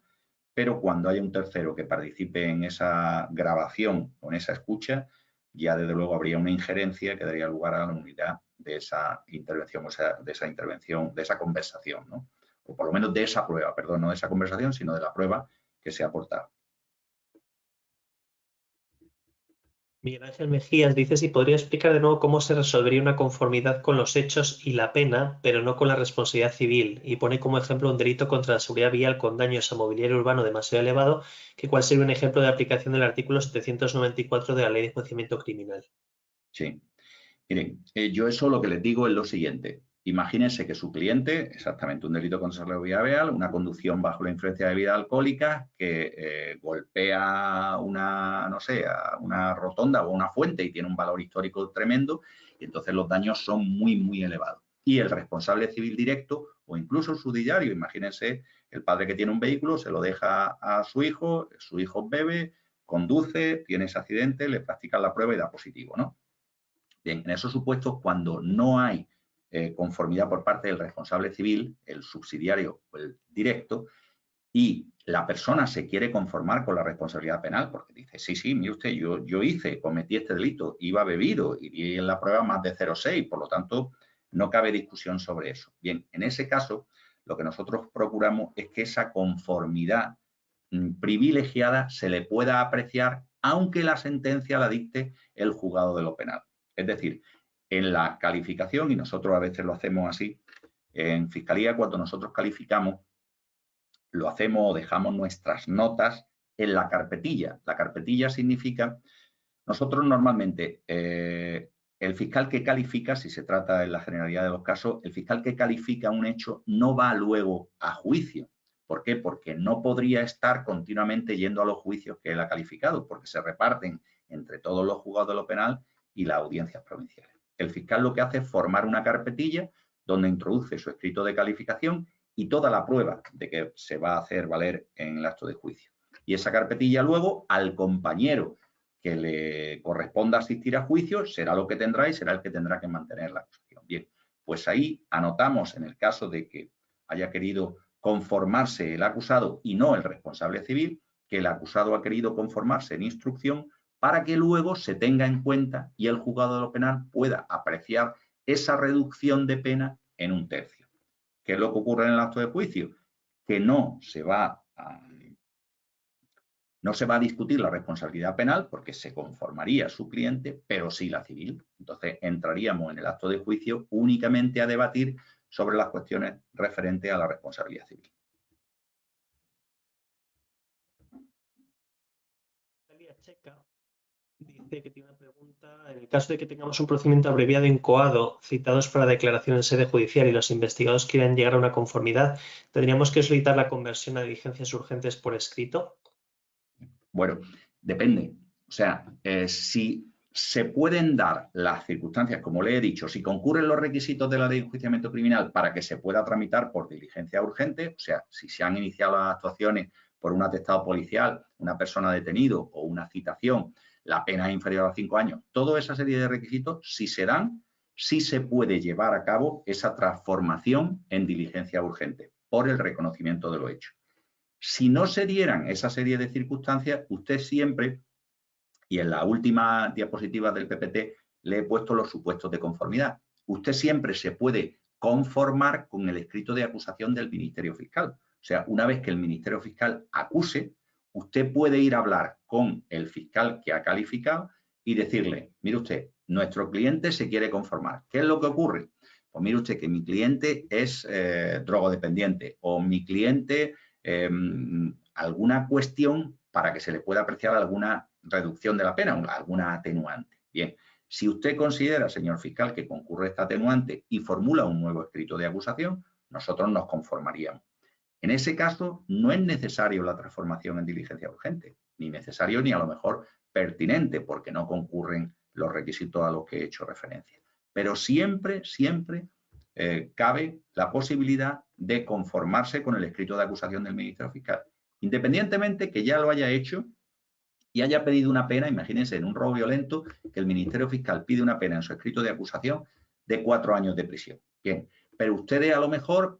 pero cuando haya un tercero que participe en esa grabación o en esa escucha, ya desde luego habría una injerencia que daría lugar a la nulidad de esa intervención, o sea, de esa conversación, ¿no? O por lo menos de esa prueba, perdón, no de esa conversación, sino de la prueba que se ha aportado. Miguel Ángel Mejías dice si podría explicar de nuevo cómo se resolvería una conformidad con los hechos y la pena, pero no con la responsabilidad civil, y pone como ejemplo un delito contra la seguridad vial con daños a mobiliario urbano demasiado elevado, que cuál sería un ejemplo de aplicación del artículo 794 de la Ley de Enjuiciamiento Criminal. Sí. Miren, yo eso lo que les digo es lo siguiente, Imagínense que su cliente, exactamente un delito contra la salud vial, una conducción bajo la influencia de bebidas alcohólicas, que golpea una, no sé, a una rotonda o una fuente y tiene un valor histórico tremendo, y entonces los daños son muy, muy elevados. Y el responsable civil directo o incluso el subsidiario, imagínense el padre que tiene un vehículo, se lo deja a su hijo bebe, conduce, tiene ese accidente, le practican la prueba y da positivo, ¿no? Bien, en esos supuestos, cuando no hay conformidad por parte del responsable civil, el subsidiario o el directo, y la persona se quiere conformar con la responsabilidad penal, porque dice, sí, mire usted, yo cometí este delito, iba bebido y di en la prueba más de 0,6, por lo tanto, no cabe discusión sobre eso. Bien, en ese caso, lo que nosotros procuramos es que esa conformidad privilegiada se le pueda apreciar, aunque la sentencia la dicte el juzgado de lo penal. Es decir, en la calificación, y nosotros a veces lo hacemos así, en Fiscalía, cuando nosotros calificamos, lo hacemos o dejamos nuestras notas en la carpetilla. La carpetilla significa, nosotros normalmente, el fiscal que califica, si se trata en la generalidad de los casos, el fiscal que califica un hecho no va luego a juicio. ¿Por qué? Porque no podría estar continuamente yendo a los juicios que él ha calificado, porque se reparten entre todos los juzgados de lo penal y las audiencias provinciales. El fiscal lo que hace es formar una carpetilla donde introduce su escrito de calificación y toda la prueba de que se va a hacer valer en el acto de juicio. Y esa carpetilla luego al compañero que le corresponda asistir a juicio será lo que tendrá y será el que tendrá que mantener la acusación. Bien, pues ahí anotamos en el caso de que haya querido conformarse el acusado y no el responsable civil, que el acusado ha querido conformarse en instrucción para que luego se tenga en cuenta y el juzgado de lo penal pueda apreciar esa reducción de pena en 1/3. ¿Qué es lo que ocurre en el acto de juicio? Que no se va a discutir la responsabilidad penal porque se conformaría su cliente, pero sí la civil. Entonces, entraríamos en el acto de juicio únicamente a debatir sobre las cuestiones referentes a la responsabilidad civil. Checa dice que tiene una pregunta. En el caso de que tengamos un procedimiento abreviado incoado, citados para declaración en sede judicial y los investigados quieran llegar a una conformidad, ¿tendríamos que solicitar la conversión a diligencias urgentes por escrito? Bueno, depende. O sea, si se pueden dar las circunstancias, como le he dicho, si concurren los requisitos de la ley de enjuiciamiento criminal para que se pueda tramitar por diligencia urgente, o sea, si se han iniciado las actuaciones por un atestado policial, una persona detenido o una citación, la pena es inferior a 5 años, toda esa serie de requisitos, si se dan, sí se puede llevar a cabo esa transformación en diligencia urgente por el reconocimiento de lo hecho. Si no se dieran esa serie de circunstancias, usted siempre, y en la última diapositiva del PPT le he puesto los supuestos de conformidad, usted siempre se puede conformar con el escrito de acusación del Ministerio Fiscal. O sea, una vez que el Ministerio Fiscal acuse, usted puede ir a hablar con el fiscal que ha calificado y decirle, mire usted, nuestro cliente se quiere conformar. ¿Qué es lo que ocurre? Pues mire usted que mi cliente es drogodependiente o mi cliente alguna cuestión para que se le pueda apreciar alguna reducción de la pena, alguna atenuante. Bien, si usted considera, señor fiscal, que concurre esta atenuante y formula un nuevo escrito de acusación, nosotros nos conformaríamos. En ese caso, no es necesario la transformación en diligencia urgente, ni necesario ni a lo mejor pertinente, porque no concurren los requisitos a los que he hecho referencia. Pero siempre cabe la posibilidad de conformarse con el escrito de acusación del Ministerio Fiscal, independientemente que ya lo haya hecho y haya pedido una pena. Imagínense, en un robo violento, que el Ministerio Fiscal pide una pena en su escrito de acusación de 4 años de prisión. Bien, pero ustedes a lo mejor,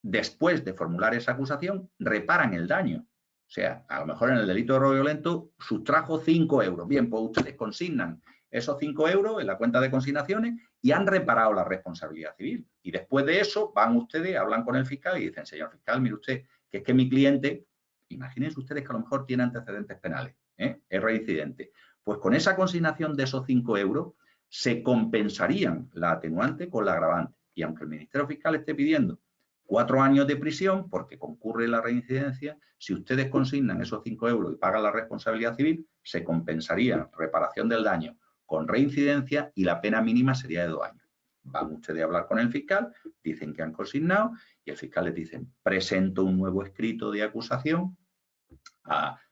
después de formular esa acusación, reparan el daño. O sea, a lo mejor en el delito de robo violento sustrajo 5 euros. Bien, pues ustedes consignan esos 5 euros en la cuenta de consignaciones y han reparado la responsabilidad civil. Y después de eso van ustedes, hablan con el fiscal y dicen, señor fiscal, mire usted, que es que mi cliente, imagínense ustedes que a lo mejor tiene antecedentes penales, es reincidente. Pues con esa consignación de esos 5 euros se compensarían la atenuante con la agravante. Y aunque el Ministerio Fiscal esté pidiendo 4 años de prisión porque concurre la reincidencia, si ustedes consignan esos 5 euros y pagan la responsabilidad civil, se compensaría reparación del daño con reincidencia y la pena mínima sería de 2 años. van ustedes a hablar con el fiscal, dicen que han consignado y el fiscal les dice, presento un nuevo escrito de acusación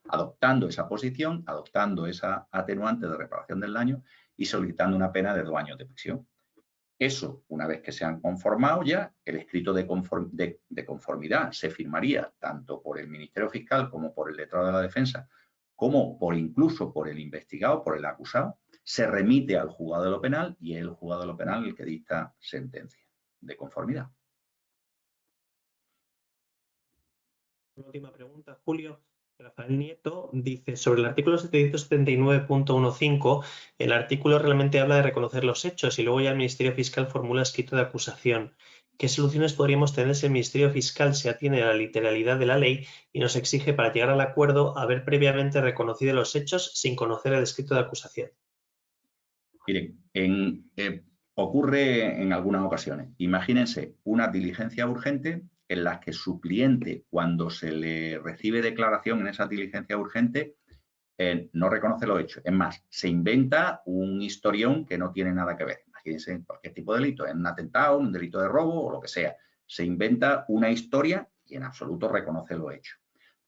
adoptando esa posición, adoptando esa atenuante de reparación del daño y solicitando una pena de 2 años de prisión. Eso, una vez que se han conformado ya, el escrito de conformidad se firmaría tanto por el Ministerio Fiscal como por el letrado de la defensa, como incluso por el investigado, por el acusado, se remite al juzgado de lo penal y es el juzgado de lo penal el que dicta sentencia de conformidad. Última pregunta, Julio. Rafael Nieto dice, sobre el artículo 779.15, el artículo realmente habla de reconocer los hechos y luego ya el Ministerio Fiscal formula escrito de acusación. ¿Qué soluciones podríamos tener si el Ministerio Fiscal se atiene a la literalidad de la ley y nos exige para llegar al acuerdo haber previamente reconocido los hechos sin conocer el escrito de acusación? Miren, ocurre en algunas ocasiones. Imagínense una diligencia urgente en la que su cliente, cuando se le recibe declaración en esa diligencia urgente, no reconoce los hechos. Es más, se inventa un historión que no tiene nada que ver. Imagínense cualquier tipo de delito, en un atentado, un delito de robo o lo que sea. Se inventa una historia y en absoluto reconoce los hechos.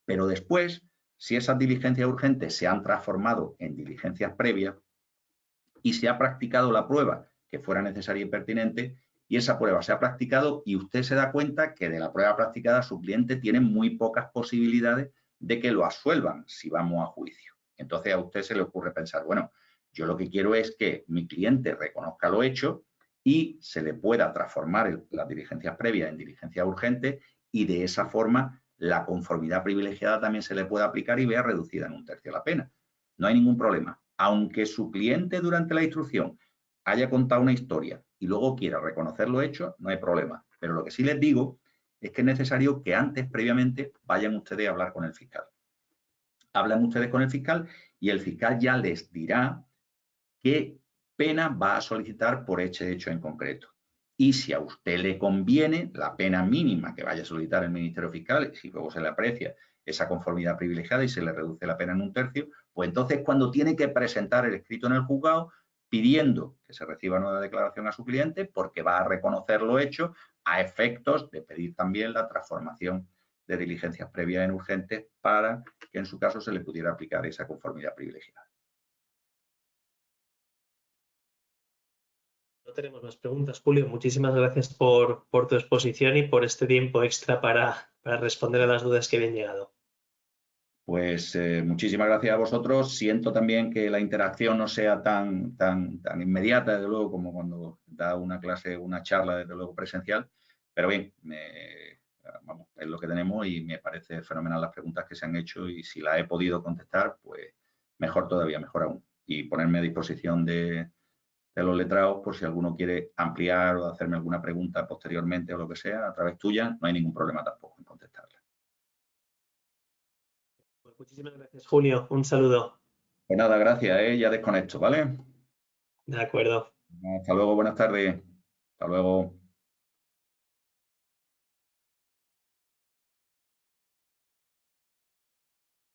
Pero después, si esas diligencias urgentes se han transformado en diligencias previas y se ha practicado la prueba que fuera necesaria y pertinente, y esa prueba se ha practicado y usted se da cuenta que de la prueba practicada su cliente tiene muy pocas posibilidades de que lo absuelvan si vamos a juicio. Entonces a usted se le ocurre pensar, bueno, yo lo que quiero es que mi cliente reconozca lo hecho y se le pueda transformar las diligencias previas en diligencias urgentes y de esa forma la conformidad privilegiada también se le pueda aplicar y vea reducida en 1/3 la pena. No hay ningún problema. Aunque su cliente durante la instrucción haya contado una historia y luego quiera reconocer los hechos, no hay problema. Pero lo que sí les digo es que es necesario que antes, previamente, vayan ustedes a hablar con el fiscal. Hablan ustedes con el fiscal y el fiscal ya les dirá qué pena va a solicitar por ese hecho en concreto. Y si a usted le conviene la pena mínima que vaya a solicitar el Ministerio Fiscal, si luego se le aprecia esa conformidad privilegiada y se le reduce la pena en 1/3, pues entonces cuando tiene que presentar el escrito en el juzgado pidiendo que se reciba nueva declaración a su cliente porque va a reconocer lo hecho a efectos de pedir también la transformación de diligencias previas en urgentes para que en su caso se le pudiera aplicar esa conformidad privilegiada. No tenemos más preguntas, Julio. Muchísimas gracias por tu exposición y por este tiempo extra para responder a las dudas que habían llegado. Pues muchísimas gracias a vosotros. Siento también que la interacción no sea tan inmediata, desde luego, como cuando da una clase, una charla, desde luego, presencial. Pero bien, vamos, es lo que tenemos y me parece fenomenal las preguntas que se han hecho y si las he podido contestar, pues mejor todavía, mejor aún. Y ponerme a disposición de los letrados por si alguno quiere ampliar o hacerme alguna pregunta posteriormente o lo que sea, a través tuya, no hay ningún problema tampoco en contestarla. Pues muchísimas gracias, Julio. Un saludo. Pues nada, gracias, ya desconecto, ¿vale? De acuerdo. Hasta luego, buenas tardes. Hasta luego.